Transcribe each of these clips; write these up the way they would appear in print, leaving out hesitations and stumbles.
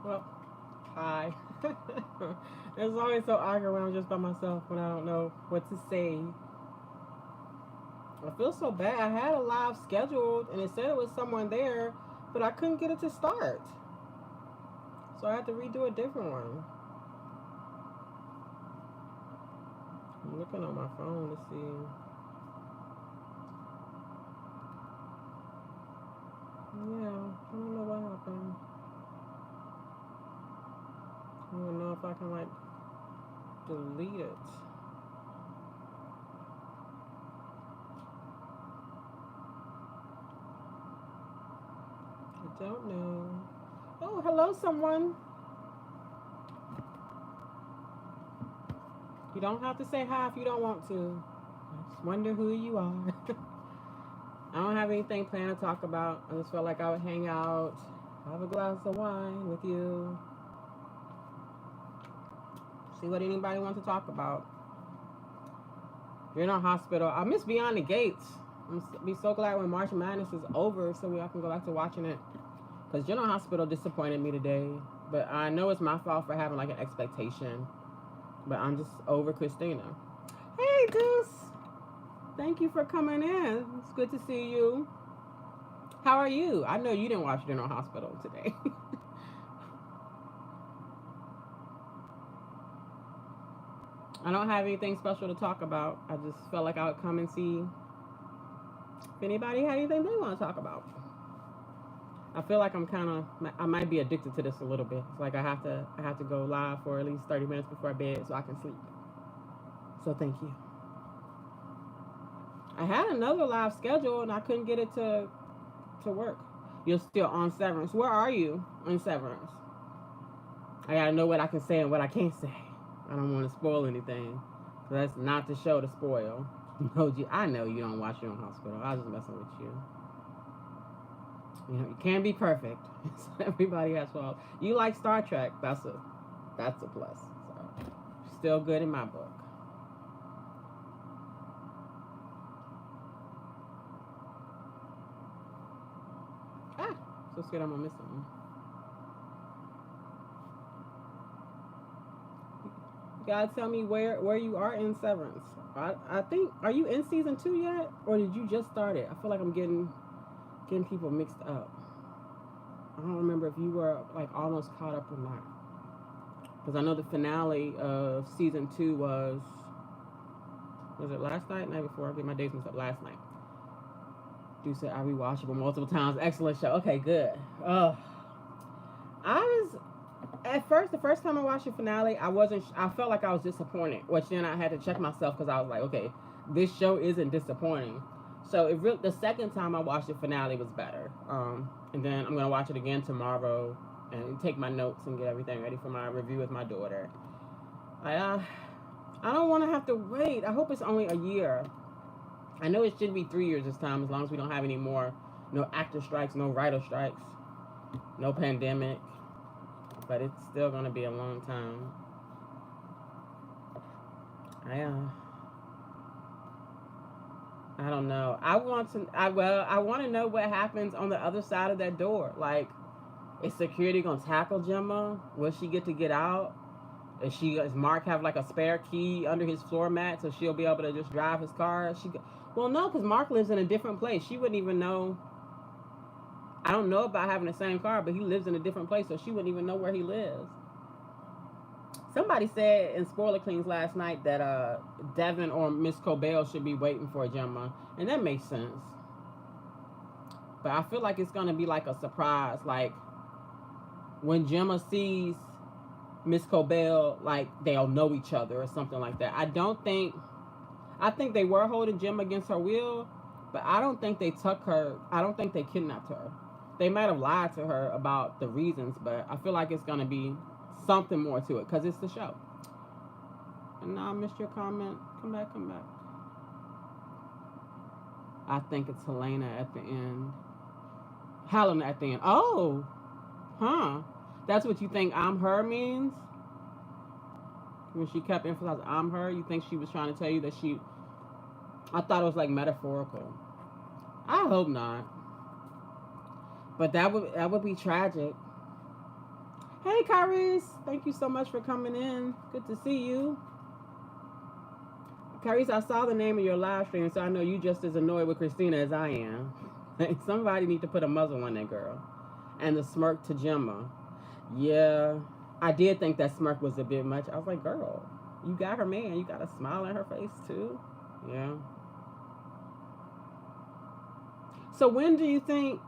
Well, hi. It's always so awkward when I'm just by myself when I don't know what to say. I feel so bad. I had a live scheduled and it said it was someone there, but I couldn't get it to start. So I had to redo a different one. I'm looking on my phone to see. Yeah, I don't know what happened. I don't even know if I can like delete it. I don't know. Oh, hello, someone. You don't have to say hi if you don't want to. I just wonder who you are. I don't have anything planned to talk about. I just felt like I would hang out, have a glass of wine with you, see what anybody wants to talk about. You're in a hospital. I miss Beyond the Gates. I'm be so glad when March Madness is over so I can go back to watching it. Because General Hospital disappointed me today. But I know it's my fault for having like an expectation. But I'm just over Christina. Hey, Deuce. Thank you for coming in. It's good to see you. How are you? I know you didn't watch General Hospital today. I don't have anything special to talk about. I just felt like I would come and see if anybody had anything they want to talk about. I feel like I might be addicted to this a little bit. It's like I have to go live for at least 30 minutes before bed so I can sleep. So thank you. I had another live schedule and I couldn't get it to work. You're still on Severance. Where are you on Severance? I gotta know what I can say and what I can't say. I don't want to spoil anything. So that's not the show to spoil. No, I know you don't watch your own hospital. I was just messing with you. You know, you can't be perfect. Everybody has faults. You like Star Trek. That's a plus. So still good in my book. Ah, so scared I'm gonna miss something. You gotta tell me where you are in Severance. I think, are you in season 2 yet, or did you just start it? I feel like I'm getting people mixed up. I don't remember if you were like almost caught up or not. Because I know the finale of season 2 was it last night? Night before? I get my days mixed up. Last night. Do say I rewatched it multiple times. Excellent show. Okay, good. Oh, I was at first the first time I watched the finale. I wasn't. I felt like I was disappointed, which then I had to check myself because I was like, okay, this show isn't disappointing. So the second time I watched the finale was better. And then I'm gonna watch it again tomorrow and take my notes and get everything ready for my review with my daughter. I don't want to have to wait. I hope it's only a year. I know it should be 3 years this time, as long as we don't have any more, no actor strikes, no writer strikes, no pandemic. But it's still gonna be a long time. I uh, I don't know. I want to know what happens on the other side of that door. Like, is security gonna tackle Gemma? Will she get out? Does Mark have like a spare key under his floor mat so she'll be able to just drive his car? Well, no, because Mark lives in a different place. She wouldn't even know. I don't know about having the same car, but he lives in a different place, so she wouldn't even know where he lives. Somebody said in Spoiler Cleans last night that Devin or Miss Cobell should be waiting for Gemma, and that makes sense. But I feel like it's gonna be like a surprise, like when Gemma sees Miss Cobell, like they'll know each other or something like that. I think they were holding Gemma against her will, but I don't think they took her. I don't think they kidnapped her. They might have lied to her about the reasons, but I feel like it's gonna be something more to it because it's the show. And now I missed your comment. Come back, come back. I think it's Helena at the end. Helena at the end. Oh, huh. That's what you think I'm her means? When she kept emphasizing I'm her, you think she was trying to tell you that she. I thought it was like metaphorical. I hope not. But that would be tragic. Hey, Kyrese. Thank you so much for coming in. Good to see you. Kyrese, I saw the name of your live stream, so I know you just as annoyed with Christina as I am. Somebody need to put a muzzle on that girl. And the smirk to Gemma. Yeah, I did think that smirk was a bit much. I was like, girl, you got her man. You got a smile on her face, too. Yeah. So when do you think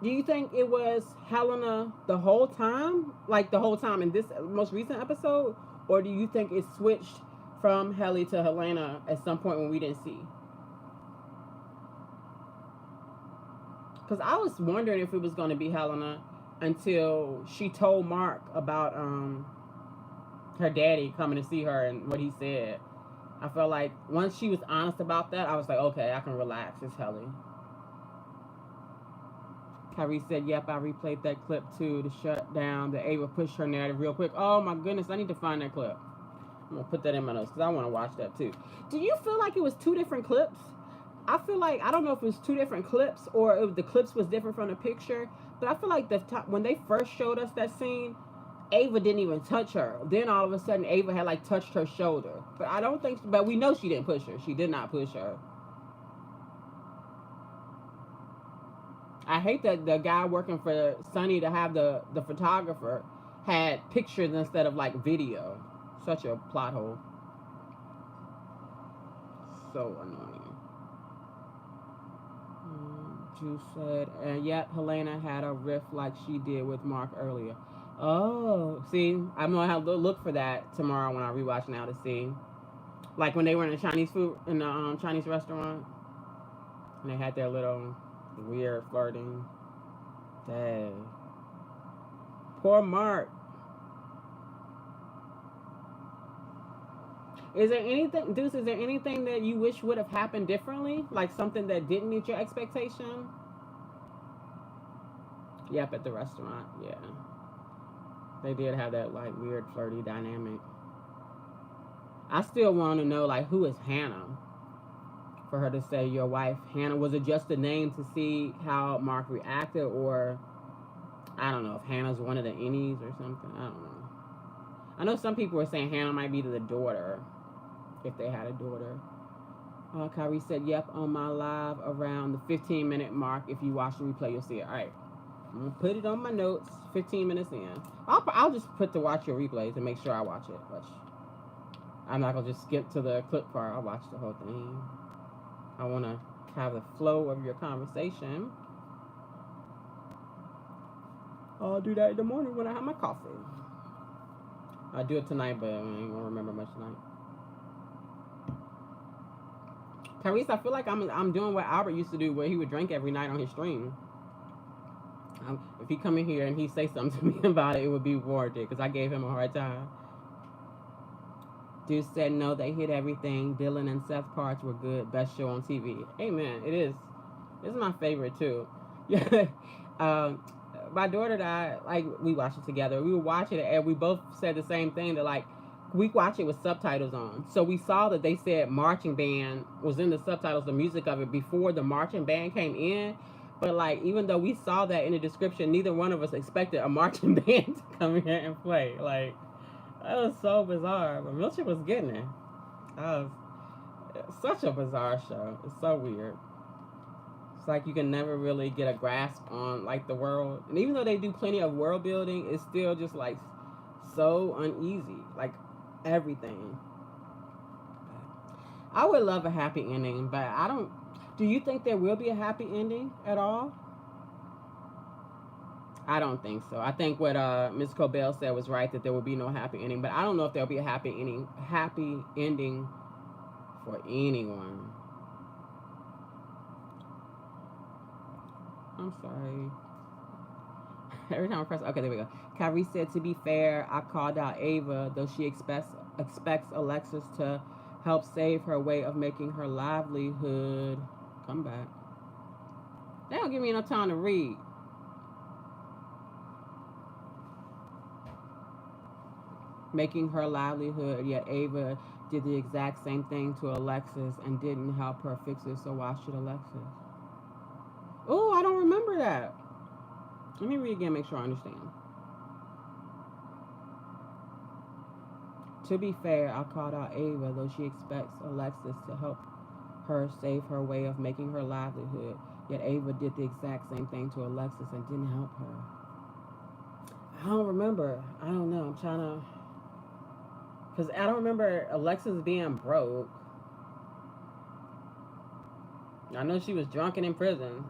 it was Helena the whole time? Like the whole time in this most recent episode? Or do you think it switched from Helly to Helena at some point when we didn't see? Because I was wondering if it was going to be Helena until she told Mark about her daddy coming to see her and what he said. I felt like once she was honest about that, I was like, okay, I can relax. It's Helly. Kyrie said, yep, I replayed that clip too to shut down the Ava push her narrative real quick. Oh my goodness, I need to find that clip. I'm going to put that in my notes because I want to watch that too. Do you feel like it was two different clips? I feel like, I don't know if it was two different clips or if the clips was different from the picture, but I feel like when they first showed us that scene, Ava didn't even touch her. Then all of a sudden, Ava had like touched her shoulder. But I don't think, but we know she didn't push her. She did not push her. I hate that the guy working for Sunny to have the photographer had pictures instead of like video. Such a plot hole. So annoying. Juice said, and yet Helena had a riff like she did with Mark earlier. Oh, see, I'm gonna have to look for that tomorrow when I rewatch now to see. Like when they were in the Chinese Chinese restaurant, and they had their little weird flirting. Dang. Poor Mark. Is there anything, Deuce, is there anything that you wish would have happened differently? Like something that didn't meet your expectation? Yep, at the restaurant, yeah. They did have that like weird flirty dynamic. I still want to know like who is Hannah? For her to say your wife, Hannah, was it just a name to see how Mark reacted, or I don't know if Hannah's one of the innies or something. I don't know. I know some people were saying Hannah might be the daughter, if they had a daughter. Kyrie said, yep, on my live around the 15-minute mark. If you watch the replay, you'll see it. All right. I'm going to put it on my notes 15 minutes in. I'll just put to watch your replays and make sure I watch it. But I'm not going to just skip to the clip part. I'll watch the whole thing. I want to have the flow of your conversation. I'll do that in the morning when I have my coffee. I'll do it tonight, but I ain't going to remember much tonight. Tyrese, I feel like I'm doing what Albert used to do, where he would drink every night on his stream. If he come in here and he say something to me about it, it would be warranted, because I gave him a hard time. Dude said, no, they hit everything. Dylan and Seth's parts were good. Best show on TV. Amen. It is. It's my favorite, too. Yeah. My daughter and I, like, we watched it together. We were watching it, and we both said the same thing, that, like, we watched it with subtitles on. So we saw that they said marching band was in the subtitles, the music of it, before the marching band came in. But, like, even though we saw that in the description, neither one of us expected a marching band to come in here and play. Like, that was so bizarre. But Milton was getting it. That was such a bizarre show. It's so weird. It's like you can never really get a grasp on, like, the world. And even though they do plenty of world building, it's still just, like, so uneasy. Like, everything. I would love a happy ending, but I don't. Do you think there will be a happy ending at all? I don't think so. I think what Ms. Cobell said was right, that there will be no happy ending, but I don't know if there'll be a happy ending for anyone. I'm sorry. Every time I press, okay, there we go. Kyrie said, to be fair, I called out Ava, though she expects Alexis to help save her way of making her livelihood. Come back. They don't give me enough time to read. Making her livelihood, yet Ava did the exact same thing to Alexis and didn't help her fix it, so why should Alexis? Oh, I don't remember that. Let me read again, make sure I understand. To be fair, I called out Ava, though she expects Alexis to help her save her way of making her livelihood. Yet Ava did the exact same thing to Alexis and didn't help her. I don't remember. I don't know. I'm trying to. Because I don't remember Alexis being broke. I know she was drunk and in prison.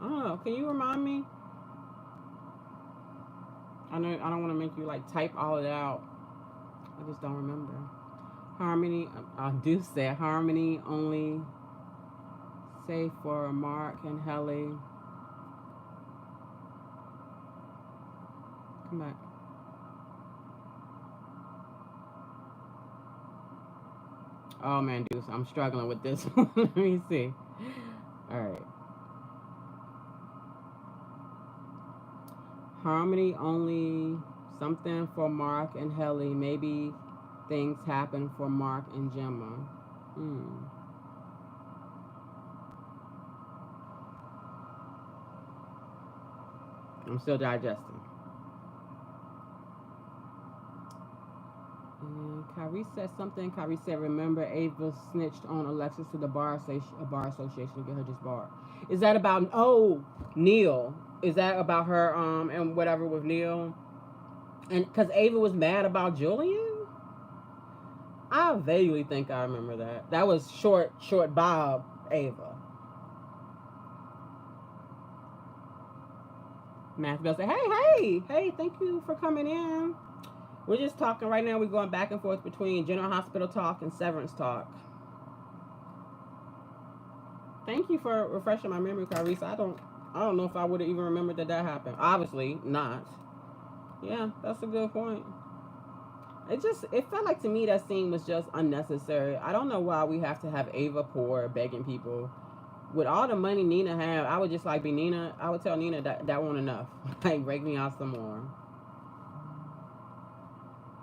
I don't know. Can you remind me? I know I don't want to make you like type all it out. I just don't remember. Harmony. I do say Harmony only safe for Mark and Helly. Come back. Oh man, dude, I'm struggling with this one. Let me see. All right. Harmony only something for Mark and Helly. Maybe things happen for Mark and Gemma. I'm still digesting. And Kyrie said something. Kyrie said, "Remember, Ava snitched on Alexis to the bar association to get her just barred." Is that about? Oh, Neil. Is that about her? And whatever with Neil, and because Ava was mad about Julian. I vaguely think I remember that. That was short Bob Ava. Matthew said, "Hey! Thank you for coming in. We're just talking right now. We're going back and forth between General Hospital talk and Severance talk." Thank you for refreshing my memory, Carissa. I don't know if I would have even remembered that happened. Obviously not. Yeah, that's a good point. It felt like to me that scene was just unnecessary. I don't know why we have to have Ava poor begging people. With all the money Nina had, I would just like be Nina. I would tell Nina that wasn't enough. Like, break me out some more.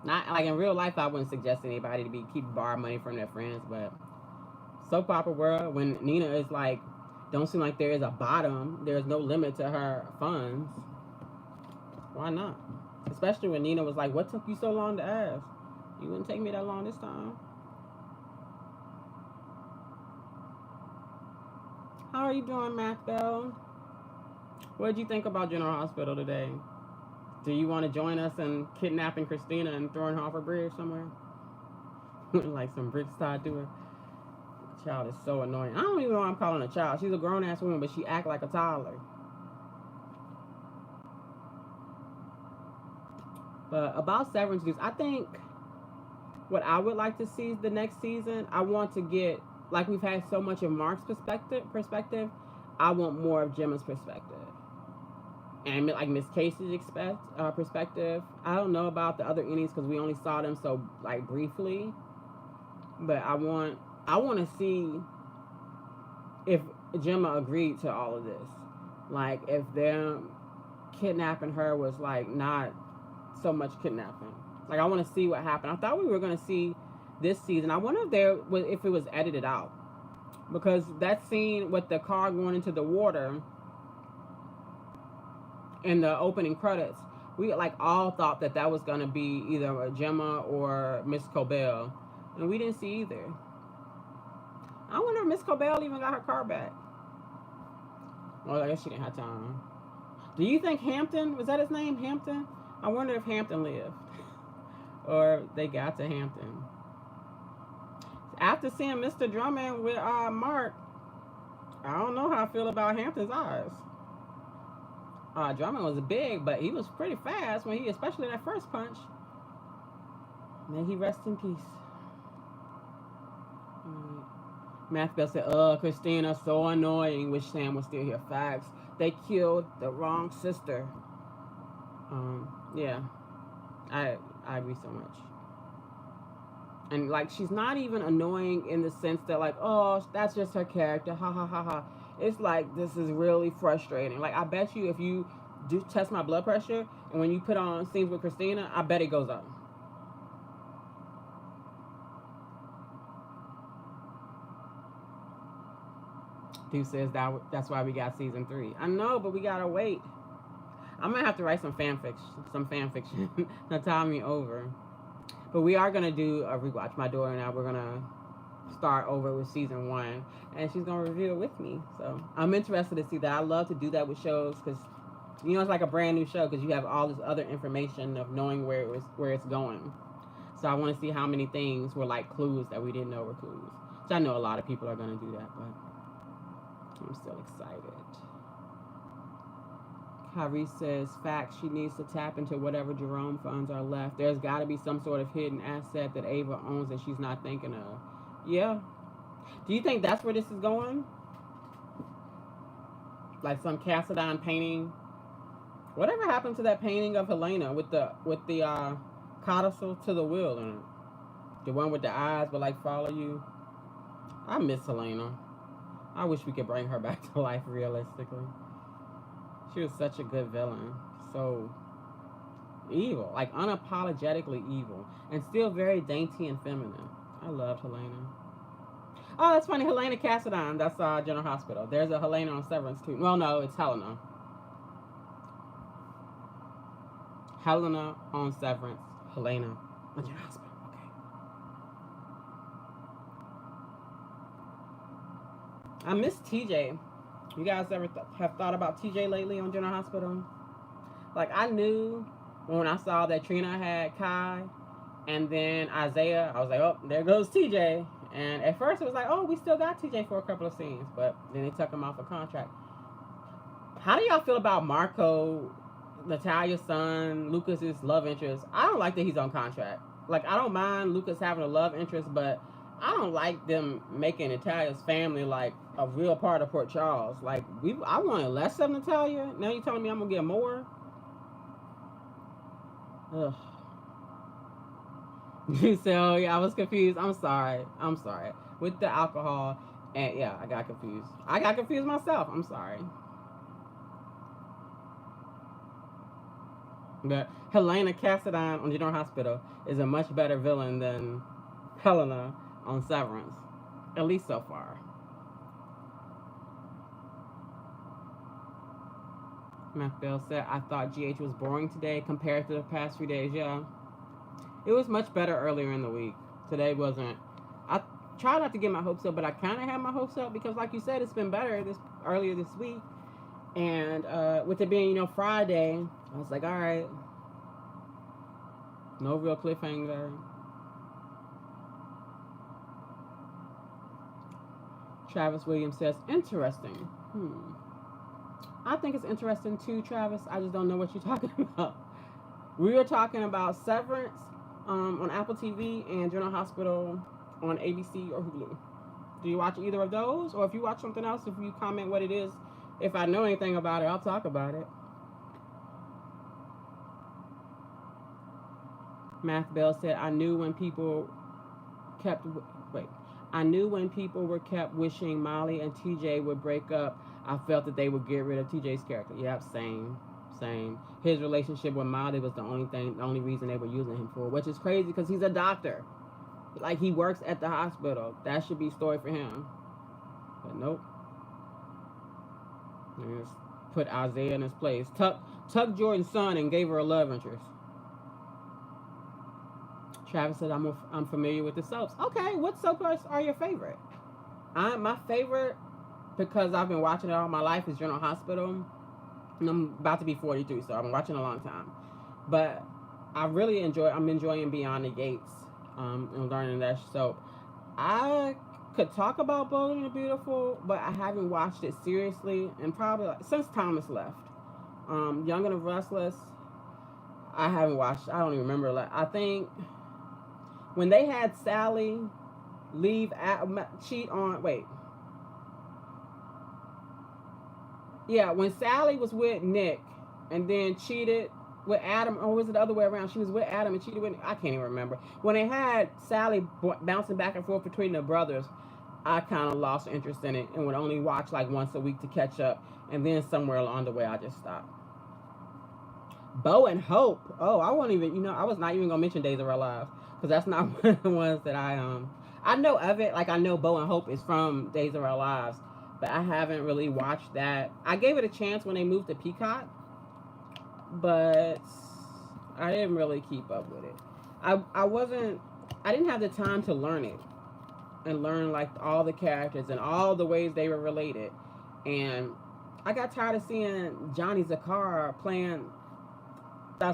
Not like in real life, I wouldn't suggest anybody to keep borrow money from their friends, but soap opera world, when Nina is like, don't seem like there is a bottom, there's no limit to her funds. Why not? Especially when Nina was like, "What took you so long to ask? You wouldn't take me that long this time." How are you doing, Matt Bell? What did you think about General Hospital today? Do you want to join us in kidnapping Christina and throwing her off a bridge somewhere? Like some bricks tied to her? The child is so annoying. I don't even know why I'm calling her a child. She's a grown-ass woman, but she act like a toddler. But about Severance, I think what I would like to see the next season, I want to get, like we've had so much of Mark's perspective, I want more of Gemma's perspective. And like Miss Casey's perspective. I don't know about the other innings because we only saw them so like briefly. But I want to see if Gemma agreed to all of this. Like if them kidnapping her was like not so much kidnapping. Like I want to see what happened. I thought we were going to see this season. I wonder if it was edited out, because that scene with the car going into the water in the opening credits, we like all thought that was going to be either Gemma or Miss Cobell, and we didn't see either. I wonder if Miss Cobell even got her car back. Well, I guess she didn't have time. Do you think Hampton, was that his name, Hampton? I wonder if Hampton lived or they got to Hampton. After seeing Mr. Drummond with Mark, I don't know how I feel about Hampton's eyes. Drummond was big, but he was pretty fast when especially that first punch. May he rest in peace. Matthew said, Christina, so annoying. Wish Sam was still here. Facts. They killed the wrong sister. Yeah. I agree so much. And like, she's not even annoying in the sense that like, oh, that's just her character. Ha ha ha ha. It's like, this is really frustrating. Like, I bet you if you do test my blood pressure and when you put on scenes with Christina, I bet it goes up. Dude says that's why we got season 3. I know, but we gotta wait. I'm gonna have to write some fan fiction to tie me over. But we are gonna do a rewatch. My daughter and I, we're gonna start over with season 1, and she's gonna review it with me. So I'm interested to see that. I love to do that with shows because it's like a brand new show because you have all this other information of knowing where it's going. So I want to see how many things were like clues that we didn't know were clues. So I know a lot of people are gonna do that, but I'm still excited. Kyrie says, facts, she needs to tap into whatever Jerome funds are left. There's got to be some sort of hidden asset that Ava owns that she's not thinking of. Yeah. Do you think that's where this is going? Like some Cassadine painting? Whatever happened to that painting of Helena with the codicil to the wheel in it? The one with the eyes would like follow you? I miss Helena. I wish we could bring her back to life realistically. She was such a good villain. So evil. Like unapologetically evil. And still very dainty and feminine. I loved Helena. Oh, that's funny. Helena Cassadine. That's General Hospital. There's a Helena on Severance too. Well, no, it's Helena. Helena on Severance. Helena on General Hospital. Okay. I miss TJ. You guys ever have thought about TJ lately on General Hospital? Like, I knew when I saw that Trina had Kai and then Isaiah, I was like, oh, there goes TJ. And at first it was like, oh, we still got TJ for a couple of scenes. But then they took him off a contract. How do y'all feel about Marco, Natalia's son, Lucas's love interest? I don't like that he's on contract. Like, I don't mind Lucas having a love interest, but I don't like them making Natalia's family like a real part of Port Charles. Like, I wanted less of Natalia. Now you're telling me I'm gonna get more? Ugh. You say, oh yeah, I was confused. I'm sorry. With the alcohol, and yeah, I got confused. I got confused myself. I'm sorry. But Helena Cassadine on General Hospital is a much better villain than Helena on Severance. At least so far. Matt Bell said, I thought GH was boring today compared to the past few days. Yeah. It was much better earlier in the week. Today wasn't. I try not to get my hopes up, but I kind of had my hopes up because, like you said, it's been better earlier this week. And with it being, Friday, I was like, all right. No real cliffhanger. Travis Williams says, interesting. I think it's interesting too, Travis. I just don't know what you're talking about. We were talking about Severance on Apple TV and General Hospital on ABC or Hulu. Do you watch either of those? Or if you watch something else, if you comment what it is, if I know anything about it, I'll talk about it. Math Bell said, I knew when people were kept wishing Molly and TJ would break up, I felt that they would get rid of TJ's character. Yep, same. His relationship with Molly was the only reason they were using him for, which is crazy because he's a doctor. Like, he works at the hospital. That should be story for him. But nope. They just put Isaiah in his place. Tuck Jordan's son and gave her a love interest. Travis said, I'm familiar with the soaps. Okay, what soaps are your favorite? My favorite, because I've been watching it all my life, is General Hospital. And I'm about to be 42, so I've been watching a long time. But I'm enjoying Beyond the Gates and learning that soap. I could talk about Bold and the Beautiful, but I haven't watched it seriously, and probably since Thomas left. Young and the Restless, I haven't watched. I don't even remember. I think when they had Sally cheat on. Wait. Yeah, when Sally was with Nick and then cheated with Adam, or was it the other way around? She was with Adam and cheated with Nick. I can't even remember. When they had Sally bouncing back and forth between the brothers, I kind of lost interest in it and would only watch like once a week to catch up. And then somewhere along the way, I just stopped. Bo and Hope. Oh, I won't even, I was not even going to mention Days of Our Lives because that's not one of the ones that I know of it. Like, I know Bo and Hope is from Days of Our Lives, but I haven't really watched that. I gave it a chance when they moved to Peacock. but I didn't really keep up with it. I wasn't. I didn't have the time to learn it and learn like all the characters and all the ways they were related. And I got tired of seeing Johnny Zakara playing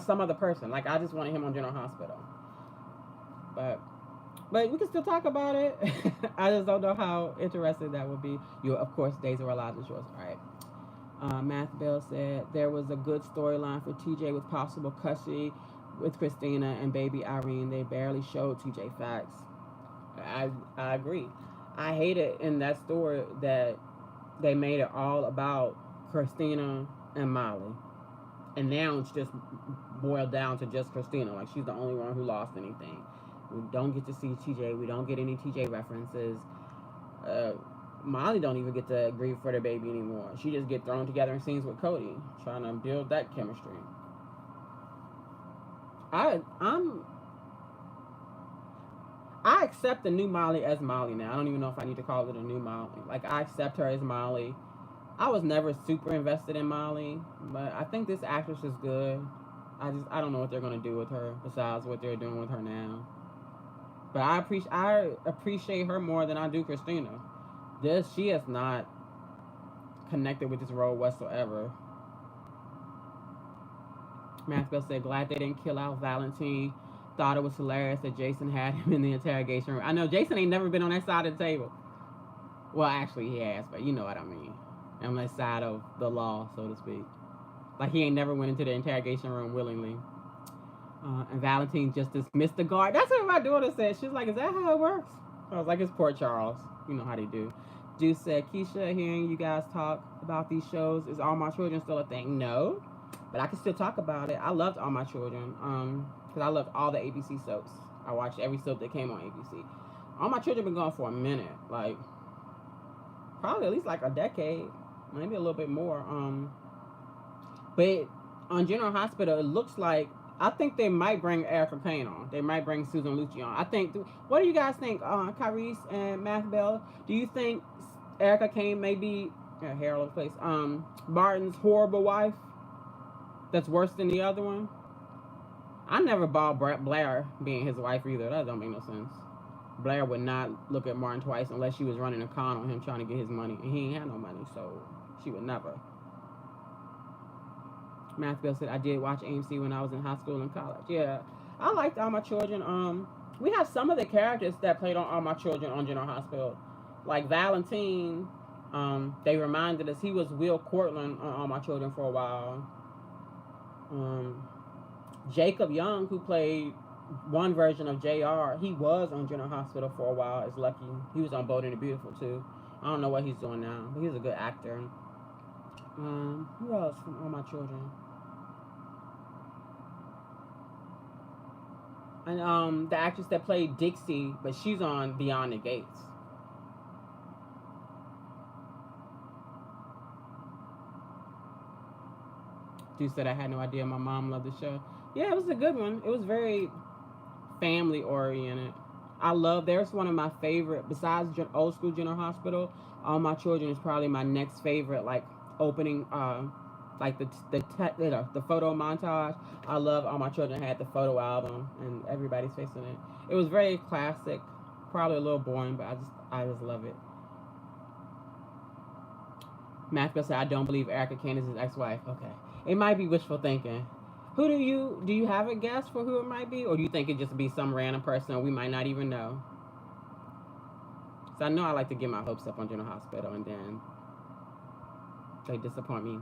some other person. Like I just wanted him on General Hospital. But we can still talk about it. I just don't know how interested that would be. You, of course, Days of Our Lives and Shorts. All right. Math Bell said there was a good storyline for TJ with possible custody with Christina and baby Irene. They barely showed TJ facts. I agree. I hated in that story that they made it all about Christina and Molly. And now it's just boiled down to just Christina. Like she's the only one who lost anything. We don't get to see TJ. We don't get any TJ references. Molly don't even get to grieve for the baby anymore. She just get thrown together in scenes with Cody, trying to build that chemistry. I'm I accept the new Molly as Molly now. I don't even know if I need to call it a new Molly. Like I accept her as Molly. I was never super invested in Molly, but I think this actress is good. I don't know what they're gonna do with her besides what they're doing with her now. But I appreciate her more than I do Christina. She is not connected with this role whatsoever. Maxwell said, glad they didn't kill out Valentine. Thought it was hilarious that Jason had him in the interrogation room. I know Jason ain't never been on that side of the table. Well, actually he has, but you know what I mean. On that side of the law, so to speak. Like he ain't never went into the interrogation room willingly. And Valentine just dismissed the guard. That's what my daughter said. She was like, is that how it works? I was like, it's Port Charles. You know how they do. Juice said, Keisha, hearing you guys talk about these shows, is All My Children still a thing? No. But I can still talk about it. I loved All My Children. Because I loved all the ABC soaps. I watched every soap that came on ABC. All My Children been going for a minute. Like, probably at least like a decade. Maybe a little bit more. But on General Hospital, it looks like I think they might bring Erica Kane on. They might bring Susan Lucci on. I think. What do you guys think, Kyrese and Math Bell? Do you think Erica Kane may be Harold place? Barton's horrible wife. That's worse than the other one. I never bought Blair being his wife either. That don't make no sense. Blair would not look at Martin twice unless she was running a con on him trying to get his money, and he ain't had no money, so she would never. Mathfield said, I did watch AMC when I was in high school and college. Yeah, I liked All My Children. We have some of the characters that played on All My Children on General Hospital. Like Valentine, they reminded us he was Will Cortland on All My Children for a while. Jacob Young, who played one version of JR, he was on General Hospital for a while as Lucky. He was on Bold and the Beautiful too. I don't know what he's doing now, but he's a good actor. Who else from All My Children? And the actress that played Dixie, but she's on Beyond the Gates. Dude said I had no idea my mom loved the show. Yeah, it was a good one. It was very family oriented. There's one of my favorite, besides Old School General Hospital, All My Children is probably my next favorite, like opening, like the photo montage. I love All My Children had the photo album and everybody's facing it. It was very classic, probably a little boring, but I just love it. Matthew said, I don't believe Erica Kane is his ex-wife. Okay. It might be wishful thinking. Do you have a guess for who it might be? Or do you think it just be some random person we might not even know? So I know I like to get my hopes up on General Hospital and then they disappoint me.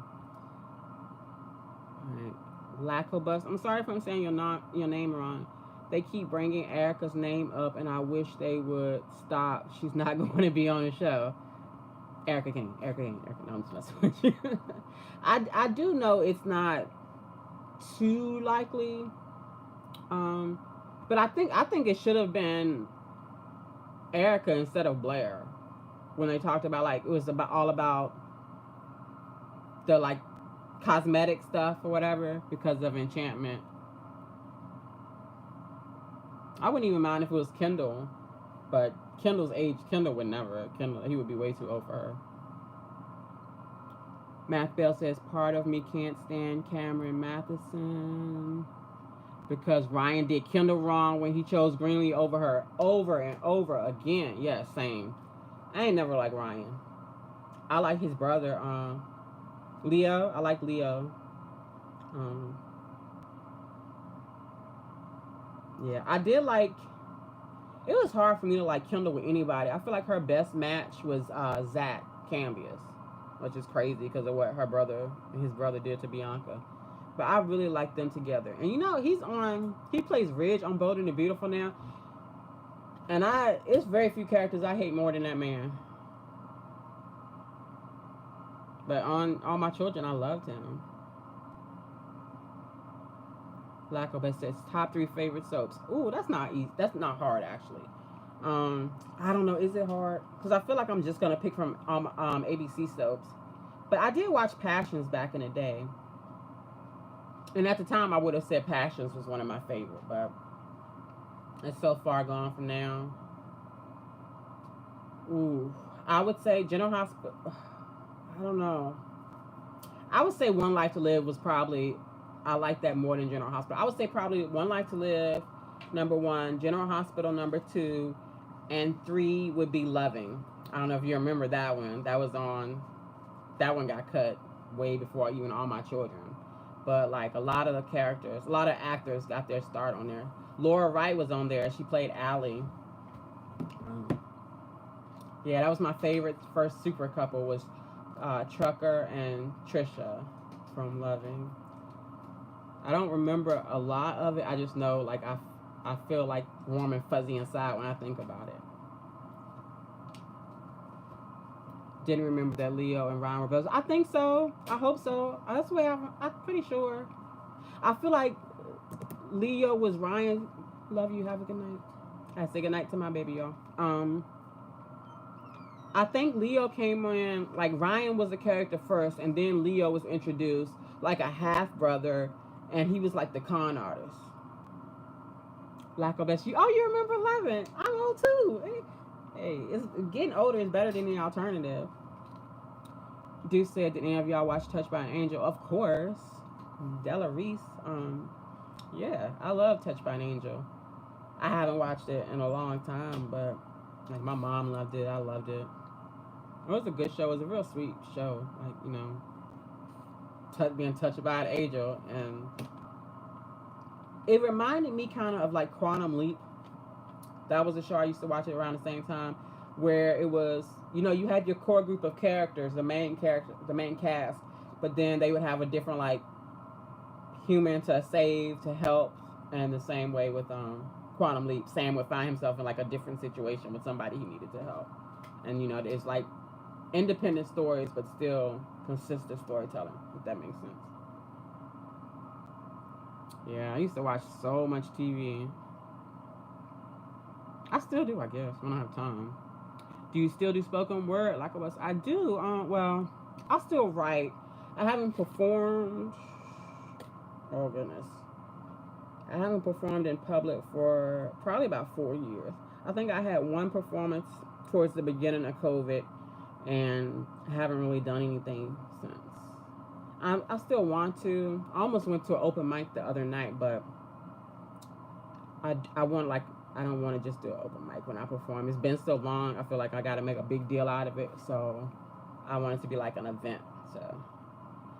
Alright. Lacobus. I'm sorry if I'm saying your name wrong. They keep bringing Erica's name up and I wish they would stop. She's not going to be on the show. Erica Kane. No, I'm just messing with you. I do know it's not too likely. But I think it should have been Erica instead of Blair when they talked about like it was all about the like cosmetic stuff or whatever because of enchantment. I wouldn't even mind if it was Kendall, but Kendall's age, Kendall would never. He would be way too old for her. Math Bell says, part of me can't stand Cameron Matheson because Ryan did Kendall wrong when he chose Greenlee over her over and over again. Yeah, same. I ain't never like Ryan. I like his brother, Leo. I like Leo. Um, yeah, I did like. It was hard for me to like Kendall with anybody. I feel like her best match was Zach Cambius, which is crazy because of what her brother and his brother did to Bianca. But I really like them together. And you know, he plays Ridge on Bold and the Beautiful now. And it's very few characters I hate more than that man. But on All My Children, I loved him. Lacobet says top 3 favorite soaps. Ooh, that's not easy. That's not hard actually. I don't know. Is it hard? Because I feel like I'm just gonna pick from ABC soaps. But I did watch Passions back in the day, and at the time I would have said Passions was one of my favorite, but it's so far gone from now. Ooh, I would say General Hospital. I don't know. I would say One Life to Live was probably. I like that more than General Hospital. I would say probably One Life to Live, number 1, General Hospital, number 2, and 3 would be Loving. I don't know if you remember that one. That one got cut way before even All My Children. But like a lot of the characters, a lot of actors got their start on there. Laura Wright was on there. She played Allie. Yeah, that was my favorite first super couple was Trucker and Trisha from Loving. I don't remember a lot of it. I just know, like, I feel like warm and fuzzy inside when I think about it. Didn't remember that Leo and Ryan were brothers. I think so. I hope so. That's the way I'm pretty sure. I feel like Leo was Ryan. Love you. Have a good night. I say good night to my baby, y'all. I think Leo came in, like, Ryan was the character first, and then Leo was introduced, like a half brother. And he was like the con artist. Lack of best. Oh, you remember 11? I'm old too. Hey, it's getting older is better than the alternative. Dude said, did any of y'all watch Touched by an Angel? Of course. Della Reese. Yeah, I love Touched by an Angel. I haven't watched it in a long time, but like my mom loved it. I loved it. It was a good show. It was a real sweet show. Like, you know, being touched by an angel, and it reminded me kind of like Quantum Leap. That was a show I used to watch it around the same time, where it was, you know, you had your core group of characters, the main cast, but then they would have a different like human to save, to help, and the same way with Quantum Leap, Sam would find himself in like a different situation with somebody he needed to help, and you know, it's like independent stories, but still consistent storytelling, if that makes sense. Yeah, I used to watch so much TV. I still do, I guess, when I have time. Do you still do spoken word? Like I do. Well, I still write. I haven't performed. Oh goodness, I haven't performed in public for probably about 4 years. I think I had one performance towards the beginning of COVID, and haven't really done anything since. I still want to. I almost went to an open mic the other night, but I want like I don't want to just do an open mic when I perform. It's been so long. I feel like I got to make a big deal out of it. So I want it to be like an event. So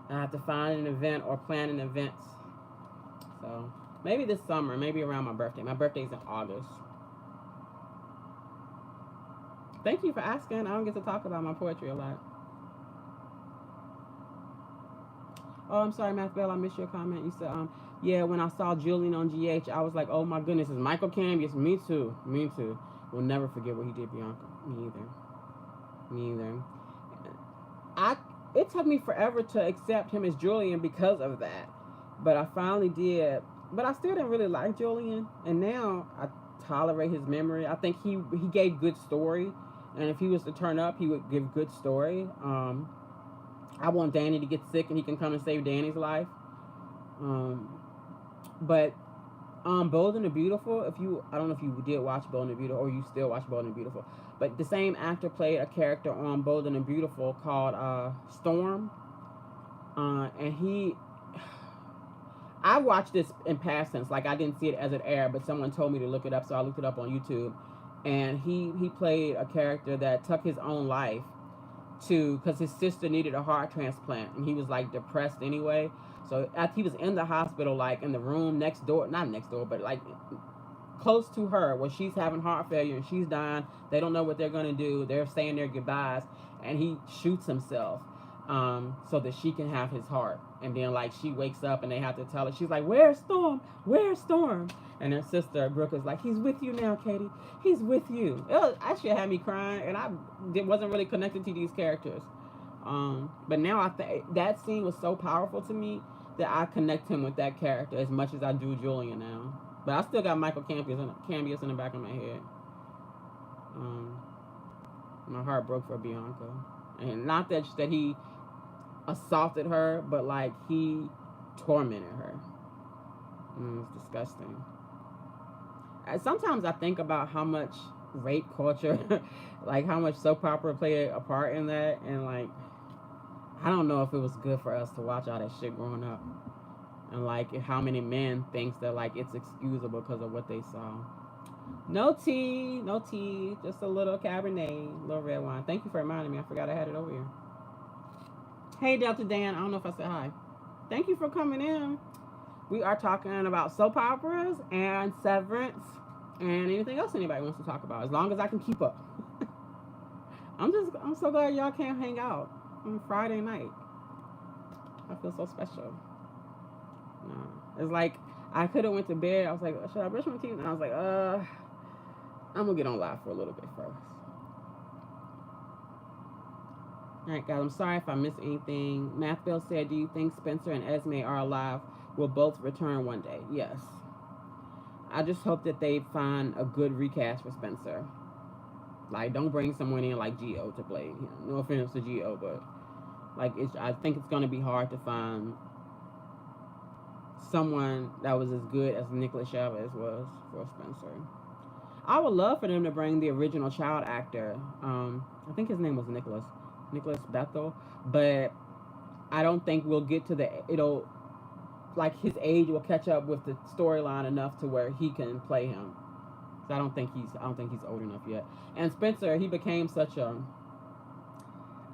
I have to find an event or plan an event. So maybe this summer, maybe around my birthday. My birthday's in August. Thank you for asking. I don't get to talk about my poetry a lot. Oh, I'm sorry, Math Bell. I missed your comment. You said, yeah, when I saw Julian on GH, I was like, oh my goodness, it's Michael Cambius. Me too. Me too. We'll never forget what he did, Bianca. Me either. Me either. It took me forever to accept him as Julian because of that. But I finally did. But I still didn't really like Julian. And now I tolerate his memory. I think he gave good story. And if he was to turn up, he would give good story. I want Danny to get sick and he can come and save Danny's life. But Bold and the Beautiful, I don't know if you did watch Bold and the Beautiful or you still watch Bold and the Beautiful, but the same actor played a character on Bold and the Beautiful called Storm. And I watched this in past tense, like I didn't see it as it aired, but someone told me to look it up, so I looked it up on YouTube. And he played a character that took his own life to because his sister needed a heart transplant, and he was like depressed anyway. So after he was in the hospital, like in the room next door, not next door, but like close to her, where she's having heart failure and she's dying. They don't know what they're gonna do. They're saying their goodbyes, and he shoots himself so that she can have his heart. And then like she wakes up and they have to tell her. She's like, "Where's Storm? Where's Storm?" And her sister Brooke is like, "He's with you now, Katie. He's with you." Actually had me crying, and I wasn't really connected to these characters. But now I think that scene was so powerful to me that I connect him with that character as much as I do Julian now. But I still got Michael Cambius in the back of my head. My heart broke for Bianca, and not that he assaulted her, but like he tormented her. It's disgusting. Sometimes I think about how much rape culture, like how much soap opera played a part in that, and like I don't know if it was good for us to watch all that shit growing up, and like how many men thinks that like it's excusable because of what they saw. No tea, no tea, just a little Cabernet, little red wine. Thank you for reminding me. I forgot I had it over here. Hey, Delta Dan. I don't know if I said hi. Thank you for coming in. We are talking about soap operas and Severance and anything else anybody wants to talk about, as long as I can keep up. I'm so glad y'all can't hang out on Friday night. I feel so special. No, it's like I could have went to bed. I was like, should I brush my teeth? And I was like, I'm gonna get on live for a little bit first. All right, guys, I'm sorry if I missed anything. Mathbell said, do you think Spencer and Esme are alive? Will both return one day? Yes. I just hope that they find a good recast for Spencer. Like, don't bring someone in like Gio to play him. No offense to Gio, but like, I think it's gonna be hard to find someone that was as good as Nicholas Chavez was for Spencer. I would love for them to bring the original child actor. I think his name was Nicholas Bethel, but I don't think we'll get to like his age will catch up with the storyline enough to where he can play him. So I don't think he's old enough yet. And Spencer, he became such a,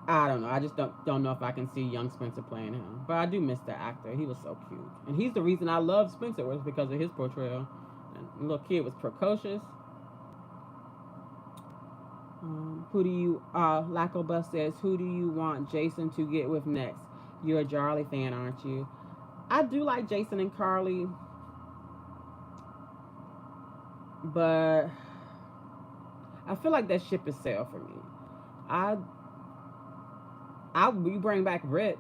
I don't know. I just don't know if I can see young Spencer playing him. But I do miss that actor. He was so cute, and he's the reason I love Spencer was because of his portrayal. And the little kid was precocious. Who do you, Lacobus says, who do you want Jason to get with next? You're a Charlie fan, aren't you? I do like Jason and Carly, but I feel like that ship is sailed for me. You bring back Britt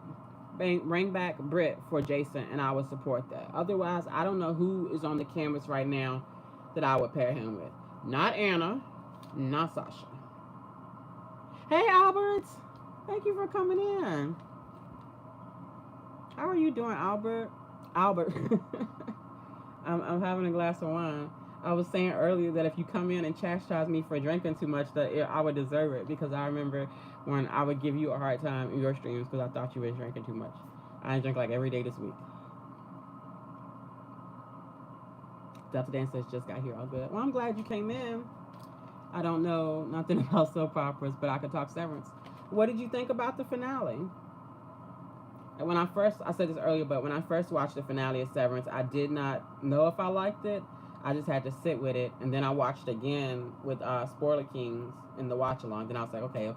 for Jason, and I would support that. Otherwise, I don't know who is on the canvas right now that I would pair him with. Not Anna, not Sasha. Hey, Albert. Thank you for coming in. How are you doing, Albert? Albert. I'm having a glass of wine. I was saying earlier that if you come in and chastise me for drinking too much, that I would deserve it, because I remember when I would give you a hard time in your streams because I thought you were drinking too much. I drink like every day this week. Delta Dan says, just got here, all good. Well, I'm glad you came in. I don't know nothing about soap operas, but I could talk Severance. What did you think about the finale? And I said this earlier, but when I first watched the finale of Severance, I did not know if I liked it. I just had to sit with it, and then I watched again with Spoiler Kings in the watch along. Then I was like, okay,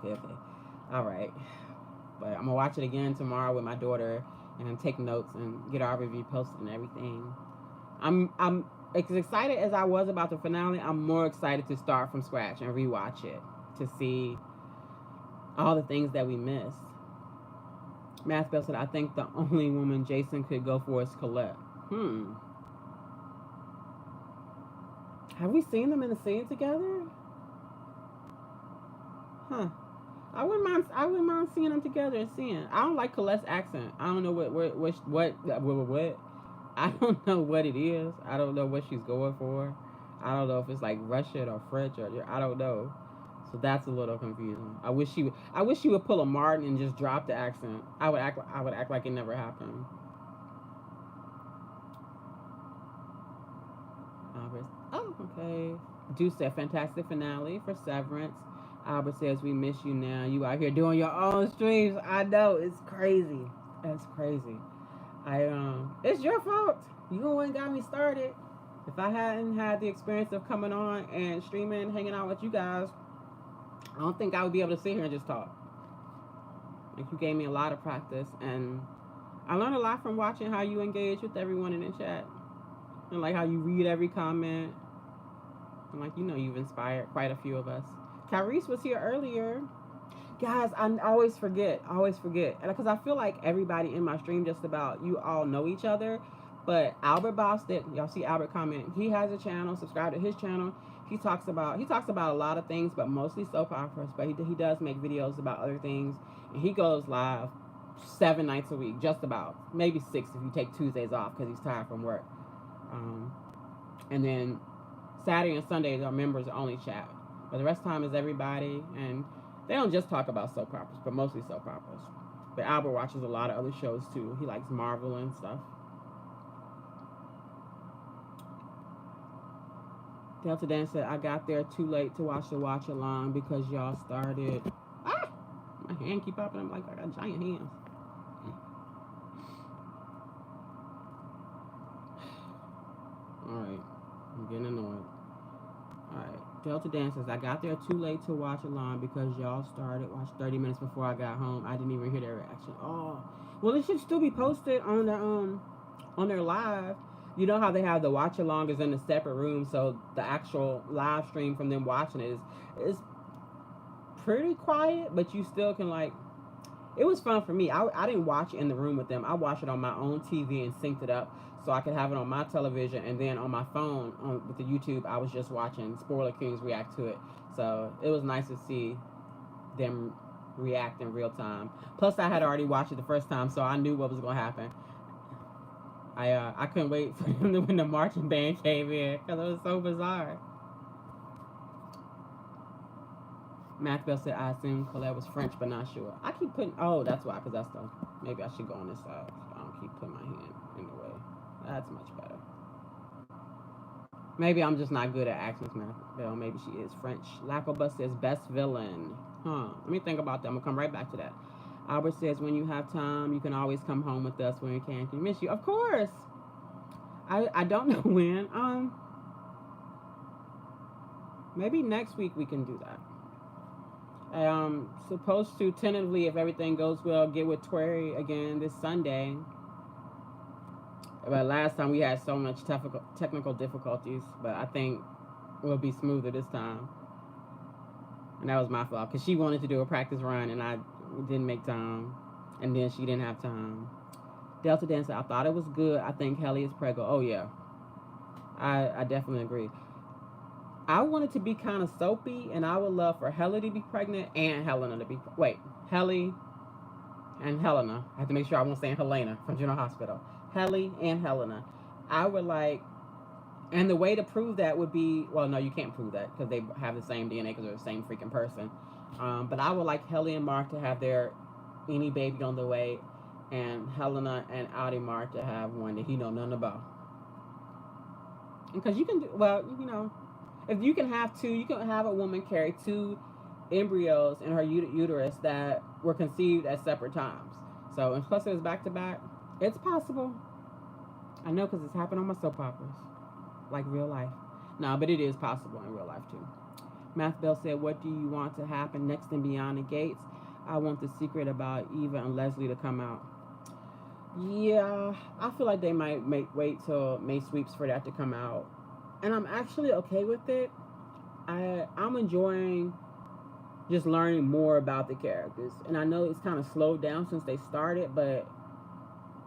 all right. But I'm gonna watch it again tomorrow with my daughter, and take notes and get our review posted and everything. I'm as excited as I was about the finale. I'm more excited to start from scratch and rewatch it to see all the things that we missed. Mathbell said, I think the only woman Jason could go for is Colette. Have we seen them in a scene together? Huh. I wouldn't mind seeing them together and seeing. I don't like Colette's accent. I don't know what I don't know what it is. I don't know what she's going for. I don't know if it's like Russian or French or I don't know. So that's a little confusing. I wish she would pull a Martin and just drop the accent. I would act like it never happened. Albert, oh, okay. Juice said, fantastic finale for Severance. Albert says, we miss you now. You out here doing your own streams. I know, it's crazy. That's crazy. It's your fault. You the one got me started. If I hadn't had the experience of coming on and streaming, hanging out with you guys, I don't think I would be able to sit here and just talk. Like, you gave me a lot of practice, and I learned a lot from watching how you engage with everyone in the chat, and like how you read every comment, and like, you know, you've inspired quite a few of us. Kyrese was here earlier. Guys, I always forget, because I feel like everybody in my stream, just about, you all know each other. But Albert Boston, y'all see Albert comment, he has a channel. Subscribe to his channel. He talks about a lot of things, but mostly soap operas. But he does make videos about other things, and he goes live 7 nights a week, just about, maybe 6 if you take Tuesdays off because he's tired from work. And then Saturday and Sundays are members only chat, but the rest of the time is everybody, and they don't just talk about soap operas, but mostly soap operas. But Albert watches a lot of other shows too. He likes Marvel and stuff. Delta Dan said, I got there too late to watch the watch along because y'all started. Ah! My hand keep popping. I'm like, I got giant hands. Alright. I'm getting annoyed. Alright. Delta Dan says, I got there too late to watch along because y'all started. Watched 30 minutes before I got home. I didn't even hear their reaction. Oh. Well, it should still be posted on their live. You know how they have the watch along is in a separate room, so the actual live stream from them watching it is pretty quiet, but you still can, like, it was fun for me. I didn't watch it in the room with them. I watched it on my own TV and synced it up so I could have it on my television, and then on my phone with the YouTube, I was just watching Spoiler Kings react to it. So it was nice to see them react in real time. Plus, I had already watched it the first time, so I knew what was going to happen. I couldn't wait for them to when the marching band came in because it was so bizarre. Matt Bell said, I assume Colette was French, but not sure. I keep putting, oh, that's why, because that's the, maybe I should go on this side. I don't keep putting my hand in the way. That's much better. Maybe I'm just not good at accents, Matt Bell. Maybe she is French. Lacobus says, best villain. Let me think about that. I'm going to come right back to that. Albert says, when you have time, you can always come home with us when you can. Can miss you. Of course. I don't know when. Maybe next week we can do that. I'm supposed to tentatively, if everything goes well, get with Twerry again this Sunday. But last time we had so much technical difficulties, but I think we'll be smoother this time. And that was my fault, because she wanted to do a practice run, and I didn't make time, and then she didn't have time. Delta Dancer, I thought it was good. I think Helly is preggo. Oh yeah, I definitely agree. I want it to be kind of soapy, and I would love for Helly to be pregnant and Helena to be Helly and Helena. I have to make sure I won't say Helena from General Hospital. Helly and Helena. I would like, and the way to prove that would be, well, no, you can't prove that because they have the same DNA because they're the same freaking person. But I would like Helly and Mark to have their any baby on the way, and Helena and Audie Mark to have one that he know nothing about. Because you can do, well, you know, if you can have two, you can have a woman carry 2 embryos in her uterus that were conceived at separate times. So, and plus it was back to back. It's possible. I know because it's happened on my soap operas, like real life. No, but it is possible in real life too. Math Bell said, what do you want to happen next and beyond the gates? I want the secret about Eva and Leslie to come out. Yeah, I feel like they might wait till May Sweeps for that to come out. And I'm actually okay with it. I'm enjoying just learning more about the characters. And I know it's kind of slowed down since they started, but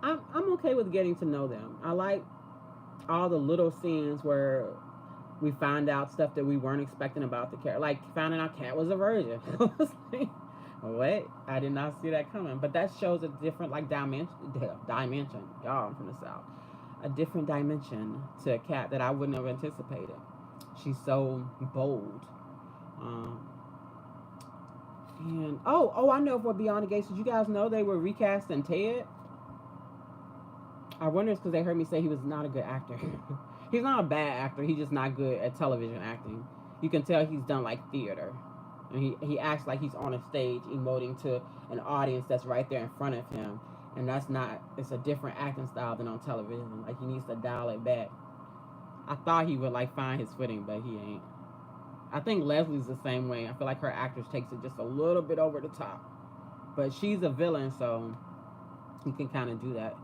I'm okay with getting to know them. I like all the little scenes where we find out stuff that we weren't expecting about the character. Like finding out Kat was a virgin. I was like, what? I did not see that coming. But that shows a different dimension. Y'all, I'm from the South. A different dimension to Kat that I wouldn't have anticipated. She's so bold. And I know for Beyond the Gates. Did you guys know they were recasting Ted? I wonder if it's because they heard me say he was not a good actor. He's not a bad actor. He's just not good at television acting. You can tell he's done like theater. And he acts like he's on a stage emoting to an audience that's right there in front of him. And that's not, it's a different acting style than on television. Like, he needs to dial it back. I thought he would like find his footing, but he ain't. I think Leslie's the same way. I feel like her actress takes it just a little bit over the top. But she's a villain, so you can kind of do that.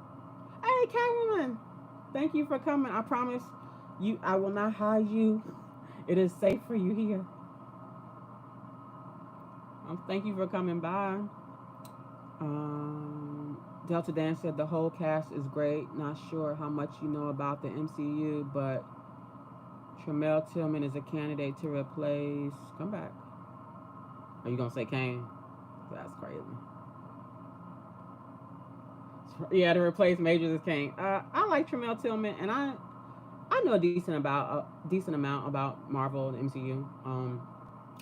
Hey, Catwoman! Thank you for coming. I promise you, I will not hide you. It is safe for you here. Thank you for coming by. Delta Dan said the whole cast is great. Not sure how much you know about the MCU, but Tremel Tillman is a candidate to replace. Come back. Are you gonna say Kane? That's crazy. Yeah, to replace Majors as Kane. I like Tremel Tillman, and I know a decent amount about Marvel and MCU.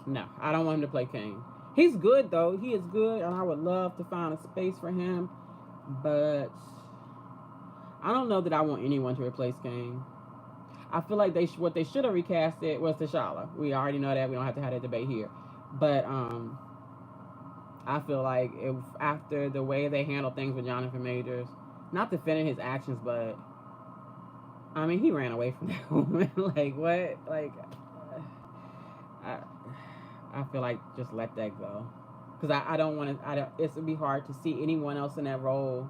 No, I don't want him to play Kane. He's good though. He is good, and I would love to find a space for him. But I don't know that I want anyone to replace Kane. I feel like what they should have recasted was T'Challa. We already know that. We don't have to have that debate here. But I feel like if after the way they handled things with Jonathan Majors, not defending his actions, but I mean, he ran away from that woman. Like, what? Like, I feel like just let that go. Because I don't want to, it would be hard to see anyone else in that role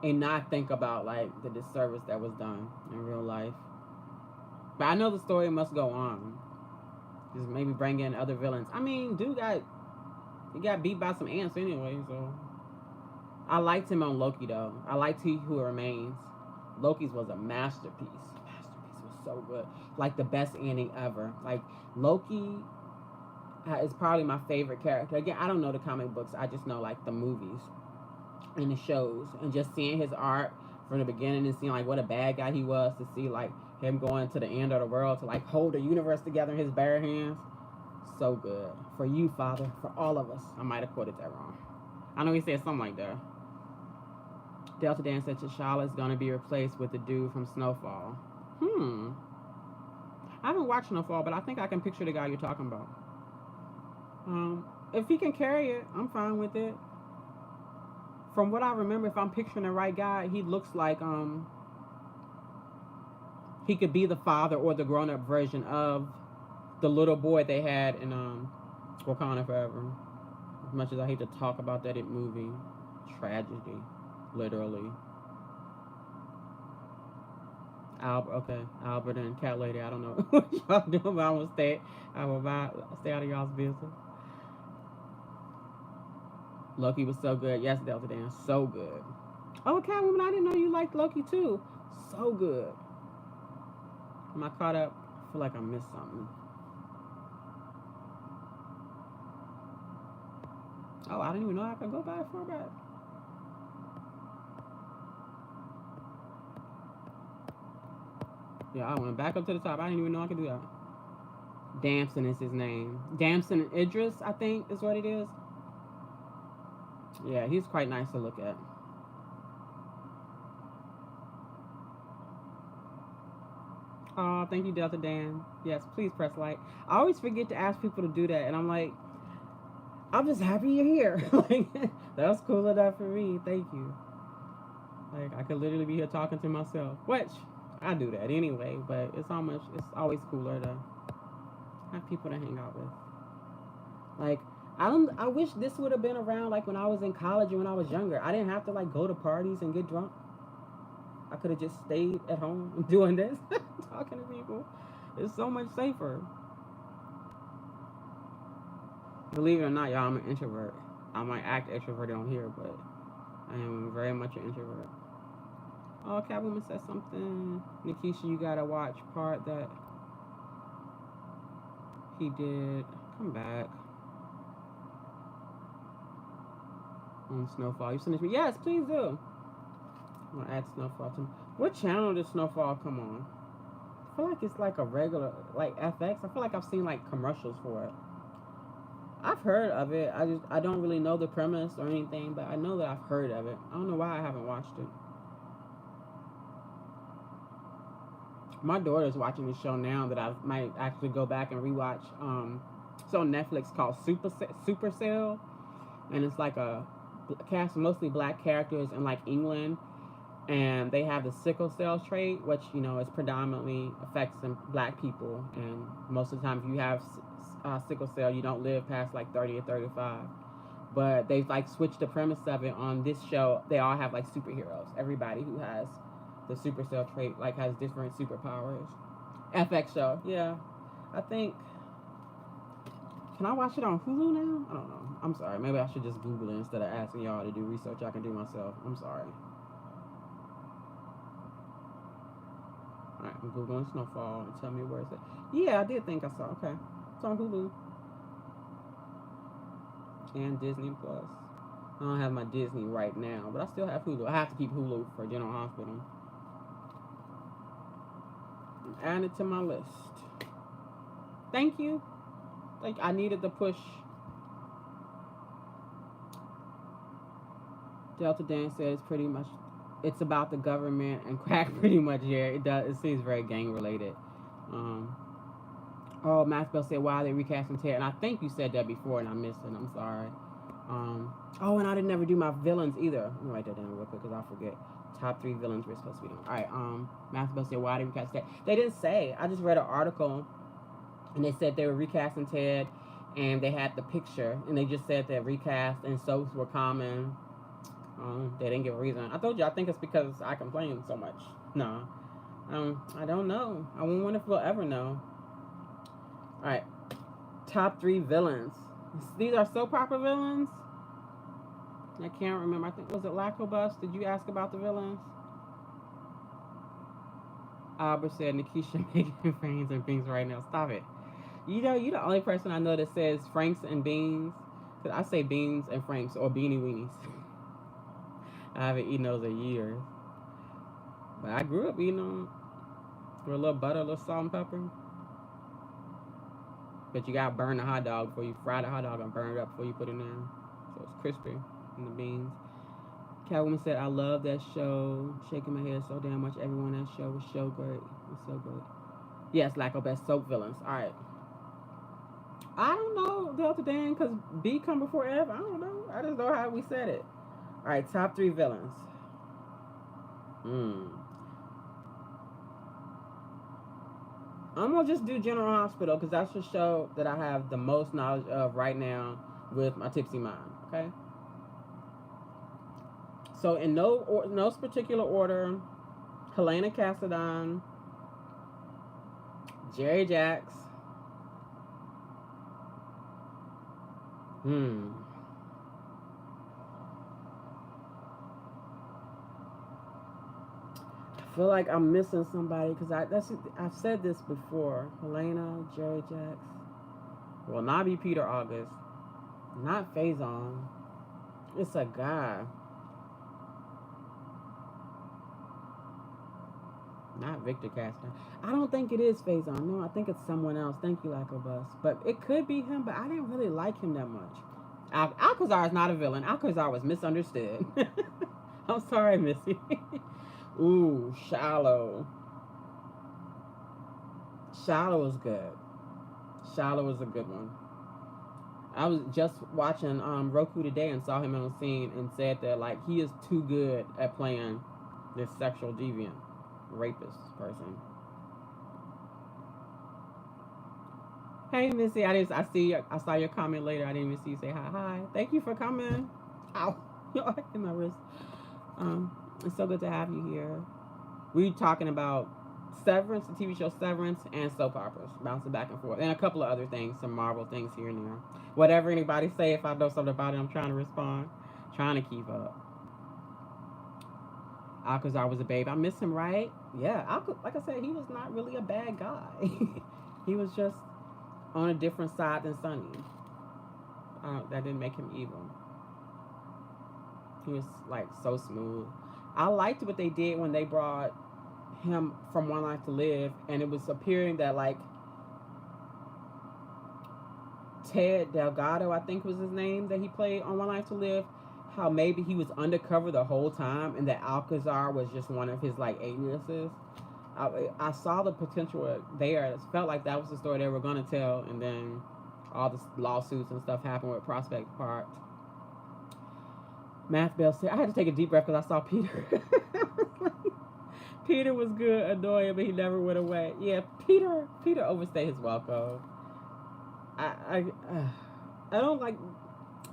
and not think about, like, the disservice that was done in real life. But I know the story must go on. Just maybe bring in other villains. I mean, he got beat by some ants anyway, so. I liked him on Loki, though. I liked He Who Remains. Loki's was a masterpiece. Masterpiece was so good. Like, the best ending ever. Like, Loki is probably my favorite character. Again, I don't know the comic books. I just know, like, the movies and the shows. And just seeing his art from the beginning and seeing, like, what a bad guy he was, to see, like, him going to the end of the world to, like, hold the universe together in his bare hands. So good. For you, Father. For all of us. I might have quoted that wrong. I know he said something like that. Delta Dan said T'Challa is going to be replaced with the dude from Snowfall. I haven't watched Snowfall, but I think I can picture the guy you're talking about. If he can carry it, I'm fine with it. From what I remember, if I'm picturing the right guy, he looks like he could be the father or the grown-up version of the little boy they had in Wakanda Forever. As much as I hate to talk about that movie, tragedy, literally. Albert and Cat Lady. I don't know what y'all doing, but I will stay out of y'all's business. Loki was so good. Yes, Delta Dan, so good. Oh, Catwoman, I didn't know you liked Loki too. So good. Am I caught up? I feel like I missed something. Oh, I didn't even know I could go by far back. Yeah, I went back up to the top. I didn't even know I could do that. Damson is his name. Damson Idris, I think, is what it is. Yeah, he's quite nice to look at. Oh, thank you, Delta Dan. Yes, please press like. I always forget to ask people to do that, and I'm like, I'm just happy you're here. Like, that's cool enough for me. Thank you. Like, I could literally be here talking to myself, which I do that anyway. But it's always cooler to have people to hang out with. Like, I wish this would have been around like when I was in college or when I was younger. I didn't have to like go to parties and get drunk. I could have just stayed at home doing this, talking to people. It's so much safer. Believe it or not, y'all, I'm an introvert. I might act extroverted on here, but I am very much an introvert. Oh, Catwoman said something. Nakesha, you gotta watch part that he did. Come back. On Snowfall. You send it to me? Yes, please do. I'm gonna add Snowfall to me. What channel does Snowfall come on? I feel like it's like a regular, like FX. I feel like I've seen like commercials for it. I've heard of it. I don't really know the premise or anything, but I know that I've heard of it. I don't know why I haven't watched it. My daughter's watching the show now that I might actually go back and rewatch. It's on Netflix called Supercell, and it's like a cast of mostly black characters in like England, and they have the sickle cell trait, which is predominantly affects black people, and most of the time if you have sickle cell, you don't live past like 30 or 35. But they've like switched the premise of it on this show. They all have like superheroes. Everybody who has the super cell trait like has different superpowers. FX show, yeah. I think. Can I watch it on Hulu now? I don't know. I'm sorry. Maybe I should just Google it instead of asking y'all to do research I can do myself. I'm sorry. Alright, I'm Googling Snowfall and tell me where it's at. Yeah, I did think I saw. Okay. It's on Hulu. And Disney Plus. I don't have my Disney right now, but I still have Hulu. I have to keep Hulu for General Hospital. I'm adding it to my list. Thank you. Like I needed the push. Delta Dan says pretty much it's about the government and crack pretty much. Yeah, it does. It seems very gang related. Um, oh, Maxwell said why they recasting Ted, and I think you said that before and I missed it. I'm sorry. Oh, and I didn't never do my villains either. Let me write that down real quick because I forget. Top 3 villains we're supposed to be doing. All right. Maxwell said why they recast Ted. They didn't say. I just read an article, and they said they were recasting Ted, and they had the picture, and they just said that recast and soaps were common. They didn't give a reason. I told you, I think it's because I complain so much. No. I don't know. I wonder if we'll ever know. Alright. Top 3 villains. These are soap opera villains? I can't remember. I think, was it Lacobus? Did you ask about the villains? Albert said Nakesha making Franks and beans right now. Stop it. You're the only person I know that says Franks and beans. Cause I say beans and Franks or beanie weenies. I haven't eaten those in years. But I grew up eating them with a little butter, a little salt and pepper. But you gotta burn the hot dog before you fry the hot dog and burn it up before you put it in. So it's crispy in the beans. Catwoman said, I love that show. Shaking my head so damn much. Everyone on that show was so great. It was so great. Yes, Laco best soap villains. Alright. I don't know, Delta Dan, because B come before F. I don't know. I just know how we said it. Alright, top 3 villains. I'm gonna just do General Hospital because that's the show that I have the most knowledge of right now with my tipsy mind. Okay. So in no particular order, Helena Cassadine, Jerry Jacks. I feel like I'm missing somebody because I've said this before. Helena, Jerry Jacks. Will not be Peter August. Not Faison. It's a guy. Not Victor Castor. I don't think it is Faison. No, I think it's someone else. Thank you, Lacobus. But it could be him, but I didn't really like him that much. Alcazar is not a villain. Alcazar was misunderstood. I'm sorry, Missy. Ooh, Shallow. Shallow was good. Shallow was a good one. I was just watching Roku today and saw him on the scene and said that like he is too good at playing this sexual deviant rapist person. Hey Missy, I saw your comment later. I didn't even see you say hi. Thank you for coming. Ow, in my wrist. It's so good to have you here. We're talking about Severance, the TV show Severance, and soap operas, bouncing back and forth, and a couple of other things, some Marvel things here and there. Whatever anybody say, if I know something about it, I'm trying to respond, trying to keep up. Alcazar was a babe. I miss him, right? Yeah, like I said, he was not really a bad guy. He was just on a different side than Sonny. That didn't make him evil. He was like so smooth. I liked what they did when they brought him from One Life to Live, and it was appearing that like Ted Delgado, I think was his name, that he played on One Life to Live, how maybe he was undercover the whole time and that Alcazar was just one of his like aliases. I saw the potential there. It felt like that was the story they were going to tell, and then all the lawsuits and stuff happened with Prospect Park. Math Bell said, I had to take a deep breath because I saw Peter. Peter was good, annoying, but he never went away. Yeah, Peter overstayed his welcome. I don't like.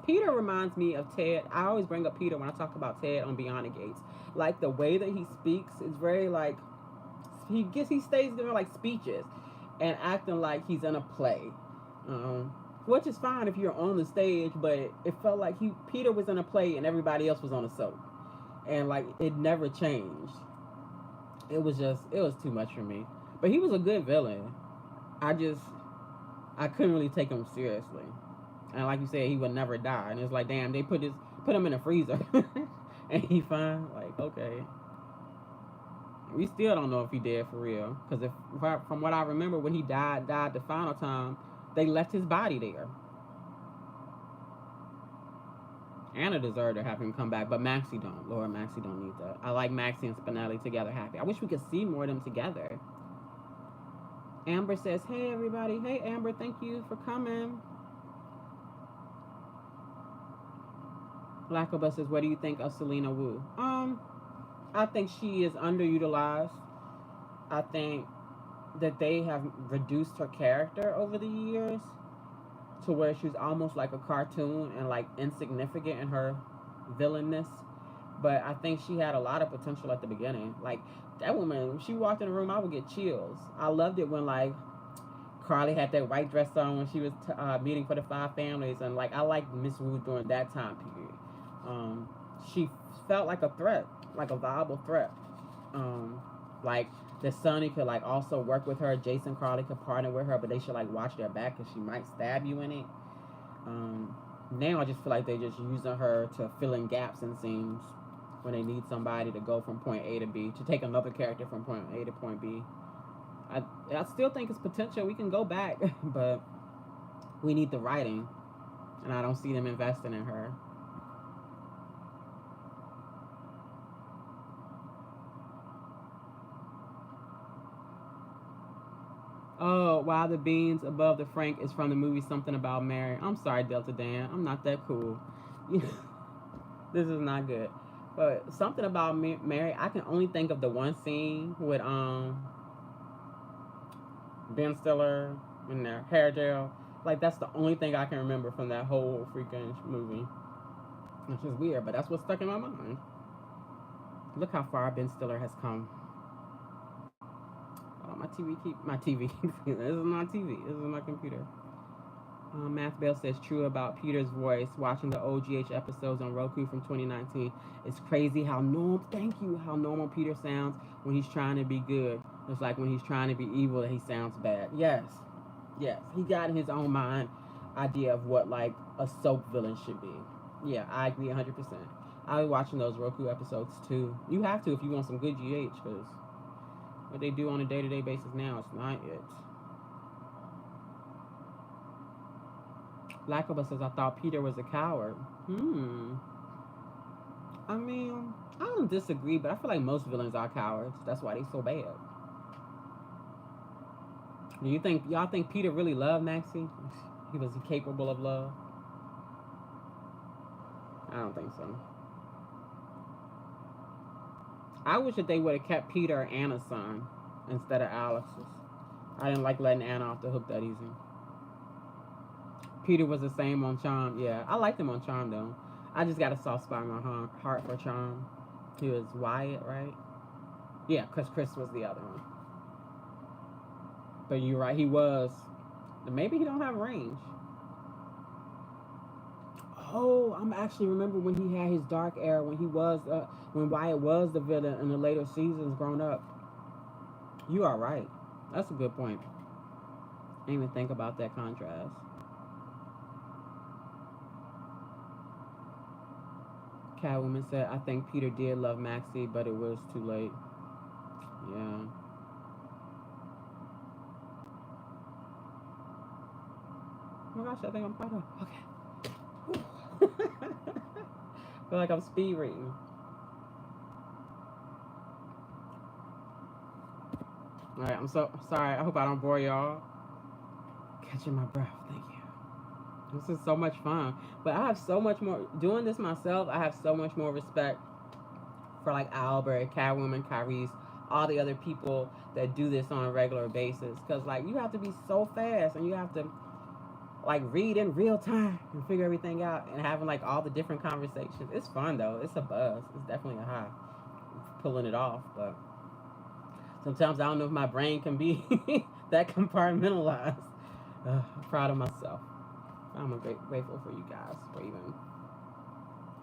Peter reminds me of Ted. I always bring up Peter when I talk about Ted on Beyond the Gates. Like the way that he speaks is very like he stays giving like speeches and acting like he's in a play, which is fine if you're on the stage. But it felt like Peter was in a play and everybody else was on a soap, and like it never changed. It was too much for me. But he was a good villain. I couldn't really take him seriously. And like you said, he would never die. And it's like, damn, they put him in a freezer, and he fine. Like, okay. We still don't know if he dead for real. Because from what I remember, when he died the final time, they left his body there. Anna deserved to have him come back, but Maxie don't. Lord, Maxie don't need that. I like Maxie and Spinelli together happy. I wish we could see more of them together. Amber says, hey, everybody. Hey, Amber, thank you for coming. Blackobus says, what do you think of Selena Wu? I think she is underutilized. I think that they have reduced her character over the years to where she's almost like a cartoon and like insignificant in her villainness. But I think she had a lot of potential at the beginning. Like that woman, when she walked in the room, I would get chills. I loved it when like Carly had that white dress on when she was meeting for the 5 families, and like I liked Miss Wu during that time period. She felt like a threat, like a viable threat. Like that Sonny could like also work with her. Jason Carly could partner with her, but they should like watch their back because she might stab you in it. Now I just feel like they're just using her to fill in gaps in scenes when they need somebody to go from point A to B, to take another character from point A to point B. I still think it's potential. We can go back, but we need the writing, and I don't see them investing in her. Oh, Why the Beans Above the Frank is from the movie Something About Mary. I'm sorry, Delta Dan. I'm not that cool. This is not good. But Something About Mary, I can only think of the one scene with Ben Stiller in their hair gel. Like, that's the only thing I can remember from that whole freaking movie. Which is weird, but that's what's stuck in my mind. Look how far Ben Stiller has come. My TV. This is my TV. This is my computer. Math Bell says true about Peter's voice. Watching the OGH episodes on Roku from 2019, it's crazy how normal Peter sounds when he's trying to be good. It's like when he's trying to be evil that he sounds bad. Yes, he got in his own mind idea of what like a soap villain should be. Yeah, I agree 100%. I'll be watching those Roku episodes too. You have to if you want some good GH, because what they do on a day-to-day basis now, it's not it. Blackobus says, I thought Peter was a coward. I mean, I don't disagree, but I feel like most villains are cowards. That's why they so bad. Do y'all think Peter really loved Maxie? He was capable of love? I don't think so. I wish that they would have kept Peter Anna's son instead of Alex's. I didn't like letting Anna off the hook that easy. Peter was the same on Charm. Yeah, I liked him on Charm though. I just got a soft spot in my heart for Charm. He was Wyatt, right? Yeah, because Chris was the other one. But you're right, he was. Maybe he don't have range. Oh, I'm actually remember when he had his dark era, when when Wyatt was the villain in the later seasons grown up. You are right. That's a good point. I didn't even think about that contrast. Catwoman said, I think Peter did love Maxie, but it was too late. Yeah. Oh my gosh, I think I'm caught up. Okay. Feel like I'm speed reading. Alright, I'm so sorry. I hope I don't bore y'all. Catching my breath. Thank you. This is so much fun. But I have so much more doing this myself. I have so much more respect for like Albert, Catwoman, Kyrie's, all the other people that do this on a regular basis. Cause like you have to be so fast and you have to like read in real time and figure everything out and having like all the different conversations. It's fun though. It's a buzz. It's definitely a high. Pulling it off, but sometimes I don't know if my brain can be that compartmentalized. I'm proud of myself. I'm grateful for you guys for even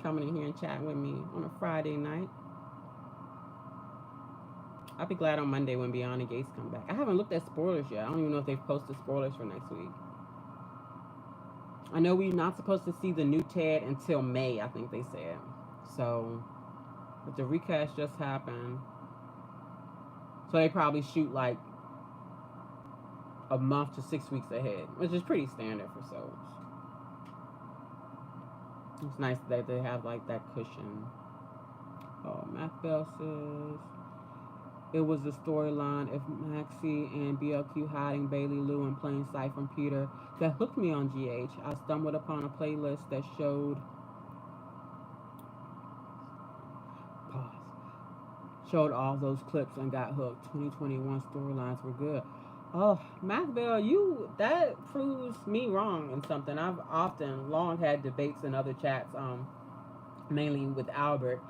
coming in here and chatting with me on a Friday night. I'll be glad on Monday when Beyond the Gates come back. I haven't looked at spoilers yet. I don't even know if they've posted spoilers for next week. I know we're not supposed to see the new Ted until May, I think they said. So, but the recast just happened. So they probably shoot like a month to 6 weeks ahead, which is pretty standard for soaps. It's nice that they have like that cushion. Oh, Mac Bell says it was the storyline of Maxie and BLQ hiding Bailey Lou in plain sight from Peter that hooked me on GH. I stumbled upon a playlist that showed all those clips and got hooked. 2021 storylines were good. Oh, Mac Bell, that proves me wrong in something. I've often long had debates in other chats, mainly with Albert,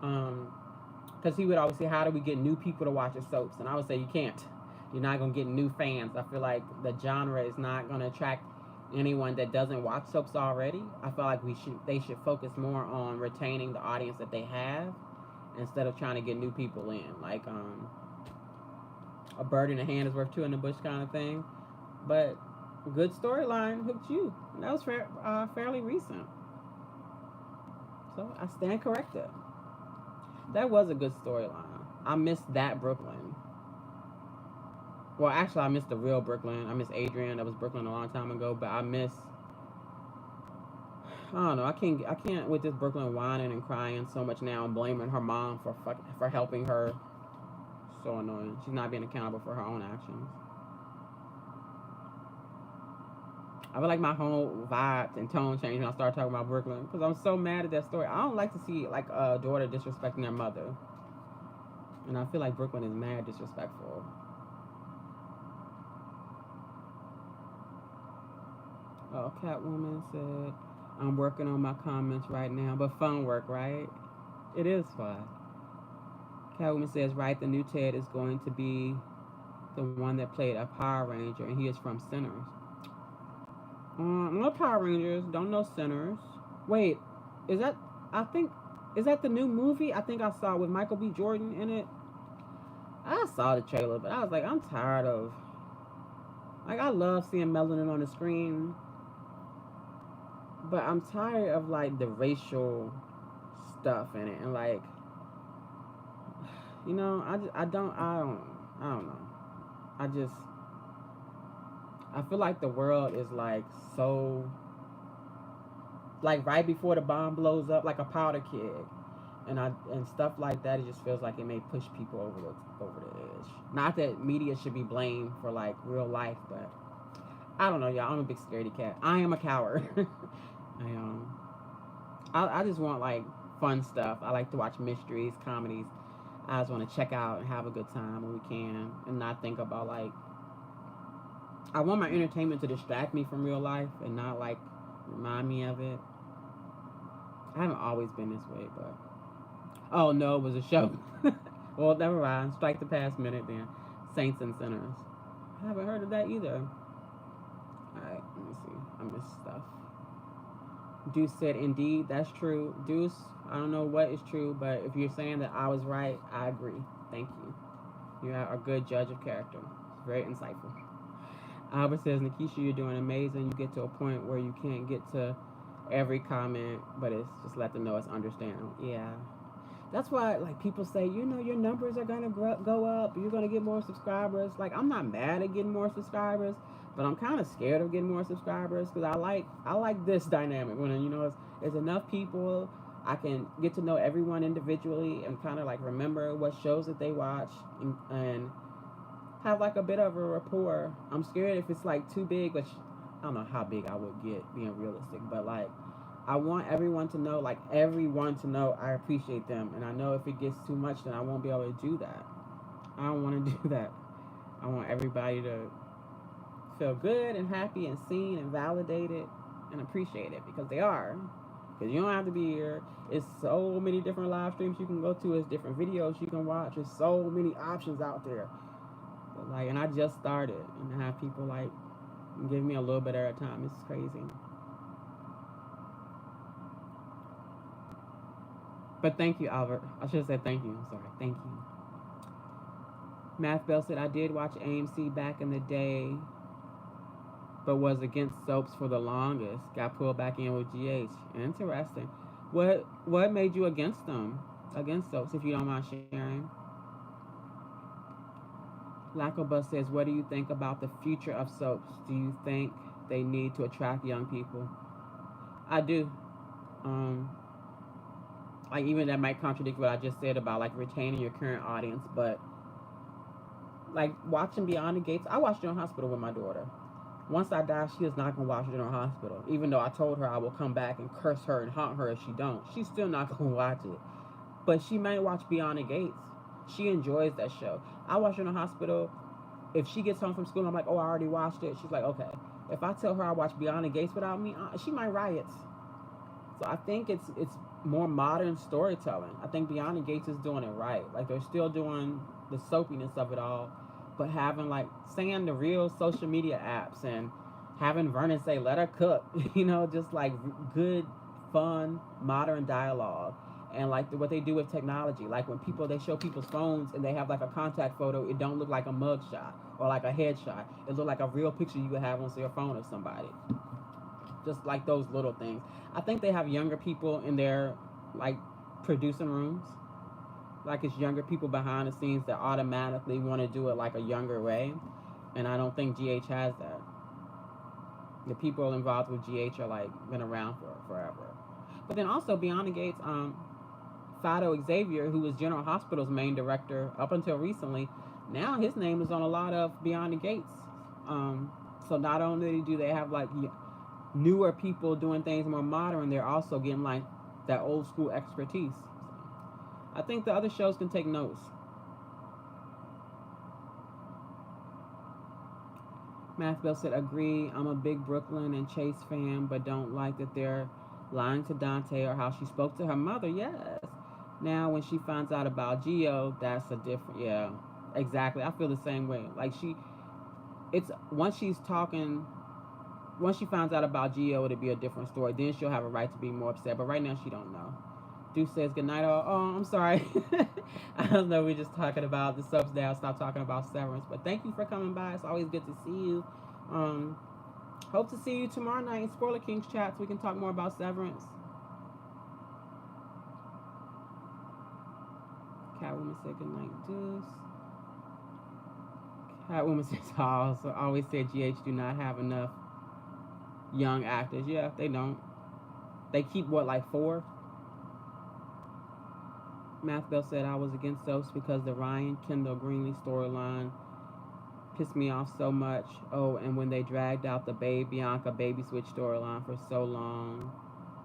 because he would always say, how do we get new people to watch the soaps? And I would say, you can't. You're not going to get new fans. I feel like the genre is not going to attract anyone that doesn't watch soaps already. I feel like they should focus more on retaining the audience that they have instead of trying to get new people in. Like, a bird in the hand is worth two in the bush kind of thing. But good storyline hooked you. And that was fairly recent. So I stand corrected. That was a good storyline. I missed that Brooklyn. Well, actually, I missed the real Brooklyn. I miss Adrian. That was Brooklyn a long time ago. But I don't know. I can't with this Brooklyn whining and crying so much now and blaming her mom for helping her. So annoying. She's not being accountable for her own actions. I feel like my whole vibe and tone changed when I started talking about Brooklyn because I'm so mad at that story. I don't like to see like a daughter disrespecting their mother, and I feel like Brooklyn is mad disrespectful. Oh, Catwoman said, "I'm working on my comments right now, but fun work, right? It is fun." Catwoman says, right, the new Ted is going to be the one that played a Power Ranger, and he is from Sinners. No Power Rangers, don't know Sinners. Wait, is that the new movie? I think I saw with Michael B. Jordan in it. I saw the trailer, but I was like, I'm tired of, like, I love seeing melanin on the screen, but I'm tired of, like, the racial stuff in it, and, like, you know, I don't know. I feel like the world is like so, like right before the bomb blows up, like a powder keg, and stuff like that. It just feels like it may push people over the edge. Not that media should be blamed for like real life, but I don't know, y'all. I'm a big scaredy cat. I am a coward. I just want like fun stuff. I like to watch mysteries, comedies. I just want to check out and have a good time when we can and not think about like, I want my entertainment to distract me from real life and not like remind me of it. I haven't always been this way, but oh no, it was a show. Well, never mind. Strike the past minute then. Saints and Sinners. I haven't heard of that either. Alright, let me see. I missed stuff. Deuce said, indeed, that's true. Deuce, I don't know what is true, but if you're saying that I was right, I agree. Thank you. You are a good judge of character. Very insightful. Albert says, Nakesha, you're doing amazing. You get to a point where you can't get to every comment, but it's just let them know it's understandable. Yeah. That's why, like, people say, you know, your numbers are going to go up. You're going to get more subscribers. Like, I'm not mad at getting more subscribers, But I'm kind of scared of getting more subscribers because I like this dynamic when it's enough people. I can get to know everyone individually and kind of like remember what shows that they watch and have like a bit of a rapport. I'm scared if it's like too big, which I don't know how big I would get being realistic, but like I want everyone to know I appreciate them, and I know if it gets too much, then I won't be able to do that. I don't want to do that. I want everybody to feel good and happy and seen and validated and appreciated because they are. Because you don't have to be here. It's so many different live streams you can go to. It's different videos you can watch. There's so many options out there. But like, and I just started, and to have people like give me a little bit at a time. It's crazy. But thank you, Albert. I should have said thank you. I'm sorry. Thank you. Math Bell said I did watch AMC back in the day, but was against soaps for the longest. Got pulled back in with GH. Interesting. What made you against them? Against soaps, if you don't mind sharing. Lacobus says, what do you think about the future of soaps? Do you think they need to attract young people? I do. Um, like even that might contradict what I just said about like retaining your current audience, but like watching Beyond the Gates, I watched it in hospital with my daughter. Once I die, she is not gonna watch it in her hospital. Even though I told her I will come back and curse her and haunt her if she don't, she's still not gonna watch it. But she might watch Beyond the Gates. She enjoys that show. I watch it in the hospital. If she gets home from school, I'm like, oh, I already watched it. She's like, okay. If I tell her I watched Beyond the Gates without me, she might riot. So I think it's more modern storytelling. I think Beyond the Gates is doing it right. Like they're still doing the soapiness of it all, but having like saying the real social media apps and having Vernon say let her cook, just like good, fun, modern dialogue. And like what they do with technology, like when they show people's phones and they have like a contact photo, it don't look like a mug shot or like a headshot. It look like a real picture you would have on your phone of somebody. Just like those little things. I think they have younger people in their like producing rooms. Like it's younger people behind the scenes that automatically want to do it like a younger way. And I don't think GH has that. The people involved with GH are like been around for forever. But then also Beyond the Gates, Fido Xavier, who was General Hospital's main director up until recently, now his name is on a lot of Beyond the Gates. So not only do they have like newer people doing things more modern, they're also getting like that old school expertise. I think the other shows can take notes. Mathbell said, agree. I'm a big Brooklyn and Chase fan, but don't like that they're lying to Dante or how she spoke to her mother. Yes. Now, when she finds out about Geo, that's a different, yeah, exactly. I feel the same way. Like it's once she finds out about Geo, it'll be a different story. Then she'll have a right to be more upset. But right now, she don't know. Duke says, good night, all. Oh, I'm sorry. I don't know. We're just talking about the subs now. Stop talking about Severance. But thank you for coming by. It's always good to see you. Hope to see you tomorrow night in Spoiler Kings chat so we can talk more about Severance. Catwoman said, good night, Deuce. Catwoman says, also always said GH do not have enough young actors. Yeah, they don't. They keep what, like 4? Mathbell said I was against soaps because the Ryan Kendall Greenlee storyline pissed me off so much. Oh, and when they dragged out the Babe Bianca baby switch storyline for so long,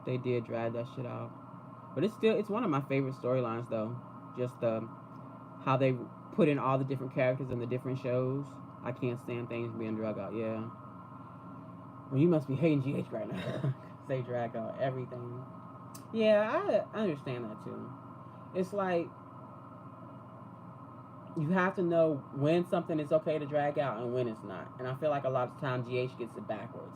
they did drag that shit out. But it's one of my favorite storylines though. Just how they put in all the different characters in the different shows. I can't stand things being drug out. Yeah. Well, you must be hating GH right now. They drag out everything. Yeah, I understand that too. It's like you have to know when something is okay to drag out and when it's not. And I feel like a lot of times GH gets it backwards.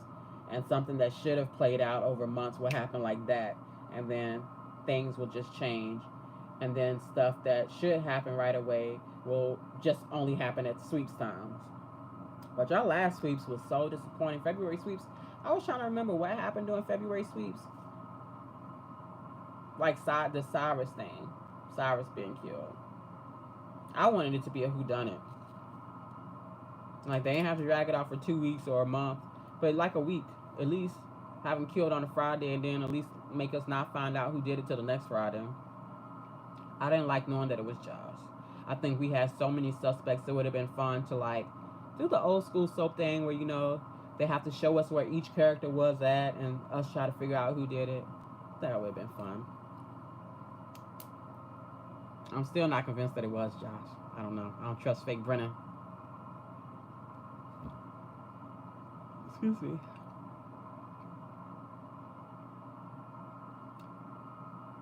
And something that should have played out over months will happen like that. And then things will just change. And then stuff that should happen right away will just only happen at sweeps times. But y'all last sweeps was so disappointing. February sweeps, I was trying to remember what happened during February sweeps. Like the Cyrus thing. Cyrus being killed. I wanted it to be a whodunit. Like they ain't have to drag it out for 2 weeks or a month, but like a week at least. Have him killed on a Friday, and then at least make us not find out who did it till the next Friday. I didn't like knowing that it was Josh. I think we had so many suspects. It would have been fun to like do the old school soap thing where they have to show us where each character was at, and us try to figure out who did it. That would have been fun. I'm still not convinced that it was Josh. I don't know. I don't trust fake Brennan. Excuse me.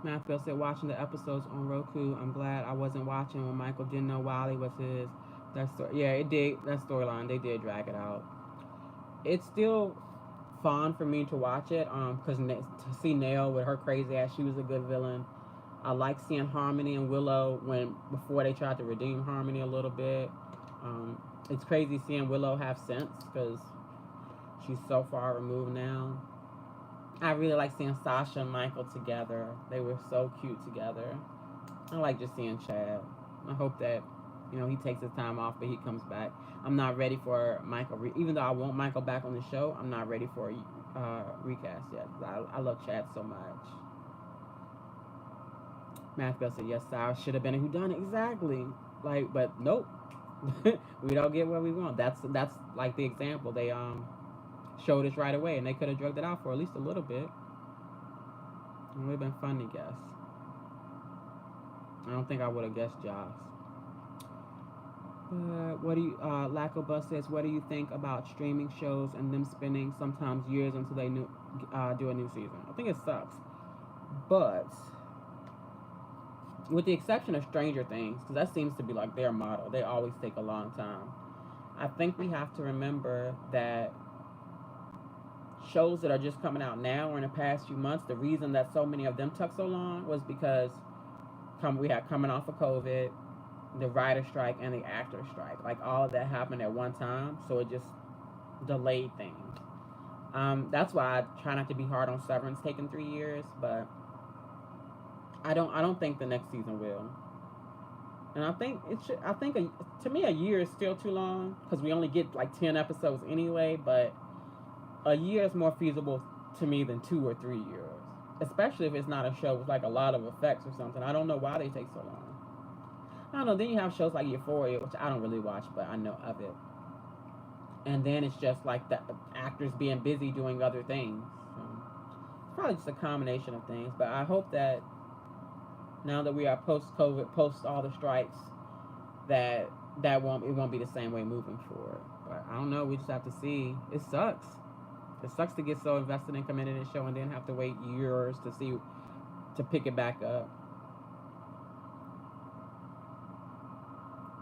Matthew said, watching the episodes on Roku, I'm glad I wasn't watching when Michael didn't know Wally was his. Yeah, it did. That storyline, they did drag it out. It's still fun for me to watch it, because to see Nell with her crazy ass, she was a good villain. I like seeing Harmony and Willow before they tried to redeem Harmony a little bit. It's crazy seeing Willow have sense because she's so far removed now. I really like seeing Sasha and Michael together. They were so cute together. I like just seeing Chad. I hope that he takes his time off, but he comes back. I'm not ready for Michael. Even though I want Michael back on the show, I'm not ready for a recast yet. I love Chad so much. Matthew said, yes, Cyrus should have been a whodunit. Exactly. But nope. We don't get what we want. That's like the example. They showed us right away, and they could have drugged it out for at least a little bit. It would have been fun to guess. I don't think I would have guessed Josh. What do you, Lacobus says, what do you think about streaming shows and them spending sometimes years until they do a new season? I think it sucks. But with the exception of Stranger Things, because that seems to be like their motto, they always take a long time. I think we have to remember that shows that are just coming out now or in the past few months, the reason that so many of them took so long was because we had coming off of COVID, the writer strike, and the actor strike. Like all of that happened at one time, so it just delayed things. That's why I try not to be hard on Severance taking 3 years, but I don't think the next season will. And I think to me a year is still too long because we only get like 10 episodes anyway. But a year is more feasible to me than 2 or 3 years, especially if it's not a show with like a lot of effects or something. I don't know why they take so long. I don't know. Then you have shows like Euphoria, which I don't really watch, but I know of it. And then it's just like the actors being busy doing other things. So it's probably just a combination of things. But I hope that now that we are post-COVID, post all the strikes, that it won't be the same way moving forward. But I don't know. We just have to see. It sucks. It sucks to get so invested in committing a show and then have to wait years to pick it back up.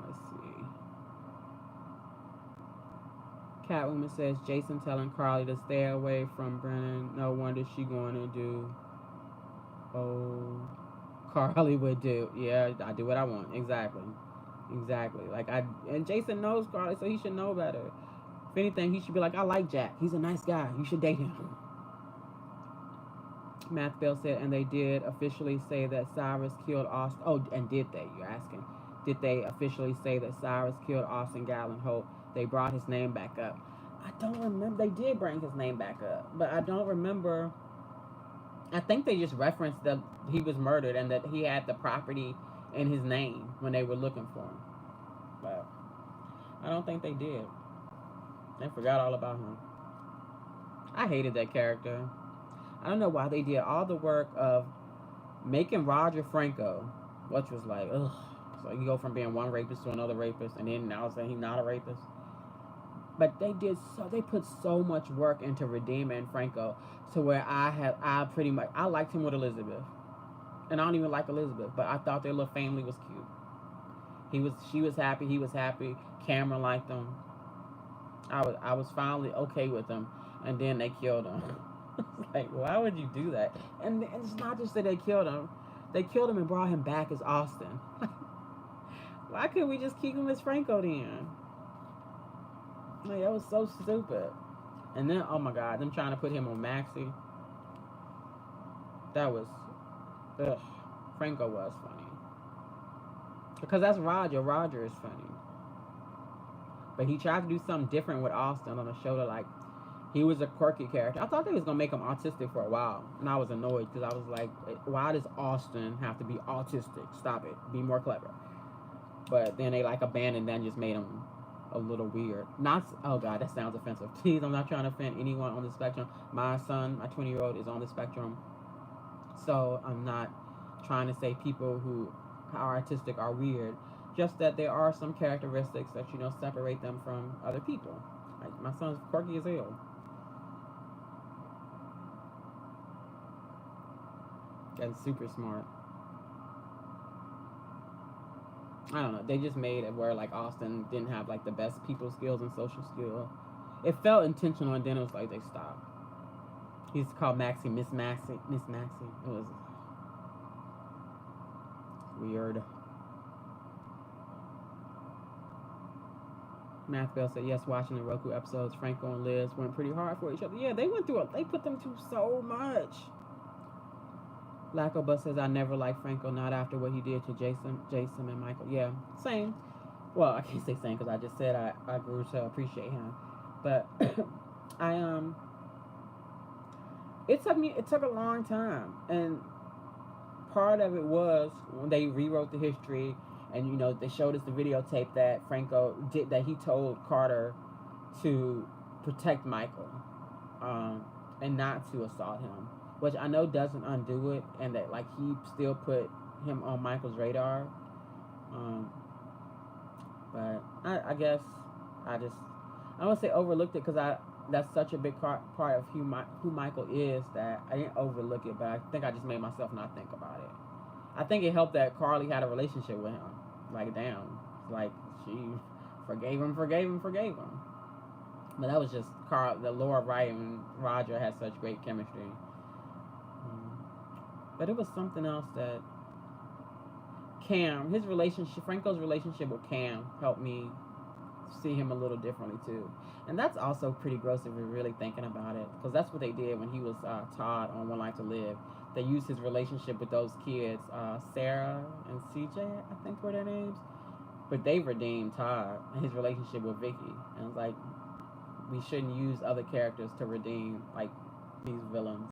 Let's see. Catwoman says Jason telling Carly to stay away from Brennan. No wonder she going to do. Oh, Carly would do. Yeah, I do what I want. Exactly. And Jason knows Carly, so he should know better. If anything, he should be like, I like Jack. He's a nice guy. You should date him. Matt Bell said, and they did officially say that Cyrus killed Austin. Oh, and did they? You're asking. Did they officially say that Cyrus killed Austin Gallon Hope? They brought his name back up. I don't remember. They did bring his name back up, but I don't remember. I think they just referenced that he was murdered and that he had the property in his name when they were looking for him. But I don't think they did. They forgot all about him. I hated that character. I don't know why they did all the work of making Roger Franco, which was like, ugh. So you go from being one rapist to another rapist, and then now saying he's not a rapist. But they put so much work into redeeming Franco to where I liked him with Elizabeth. And I don't even like Elizabeth, but I thought their little family was cute. She was happy, he was happy, Cameron liked them. I was finally okay with them, and then they killed him. Like, why would you do that? And it's not just that they killed him and brought him back as Austin. Why couldn't we just keep him as Franco then? Like, that was so stupid. And then, oh my God, them trying to put him on Maxie. That was, ugh. Franco was funny. Because that's Roger. Roger is funny. But he tried to do something different with Austin on the show that like he was a quirky character. I thought they was gonna make him autistic for a while, and I was annoyed because I was like, why does Austin have to be autistic? Stop it. Be more clever. But then they like abandoned that and just made him a little weird. Not oh god, that sounds offensive. Please, I'm not trying to offend anyone on the spectrum. My son, my 20-year-old, is on the spectrum, so I'm not trying to say people who are artistic are weird. Just that there are some characteristics that separate them from other people. Like my son's quirky as hell. And super smart. I don't know. They just made it where like Austin didn't have like the best people skills and social skill. It felt intentional, and then it was like they stopped. He's called Maxie, Miss Maxie, Miss Maxie. It was weird. Math Bell said yes. Watching the Roku episodes, Franco and Liz went pretty hard for each other. Yeah, they went through it. They put them through so much. Laco Bus says I never liked Franco, not after what he did to Jason and Michael. Yeah, same. Well, I can't say same because I just said I grew to appreciate him, but I it took a long time, and part of it was when they rewrote the history, and they showed us the videotape that Franco did, that he told Carter to protect Michael, and not to assault him, which I know doesn't undo it, and that like he still put him on Michael's radar. Um, but I guess I just I don't say overlooked it because that's such a big part of who Michael is that I didn't overlook it, but I think I just made myself not think about it. I think it helped that Carly had a relationship with him. Like damn, like she forgave him. But that was just the Laura Wright and Roger had such great chemistry. But it was something else that Franco's relationship with Cam helped me see him a little differently too. And that's also pretty gross if you're really thinking about it, because that's what they did when he was Todd on One Life to Live. They used his relationship with those kids, Sarah and CJ, I think were their names. But they redeemed Todd and his relationship with Vicky. And it's like, we shouldn't use other characters to redeem like these villains.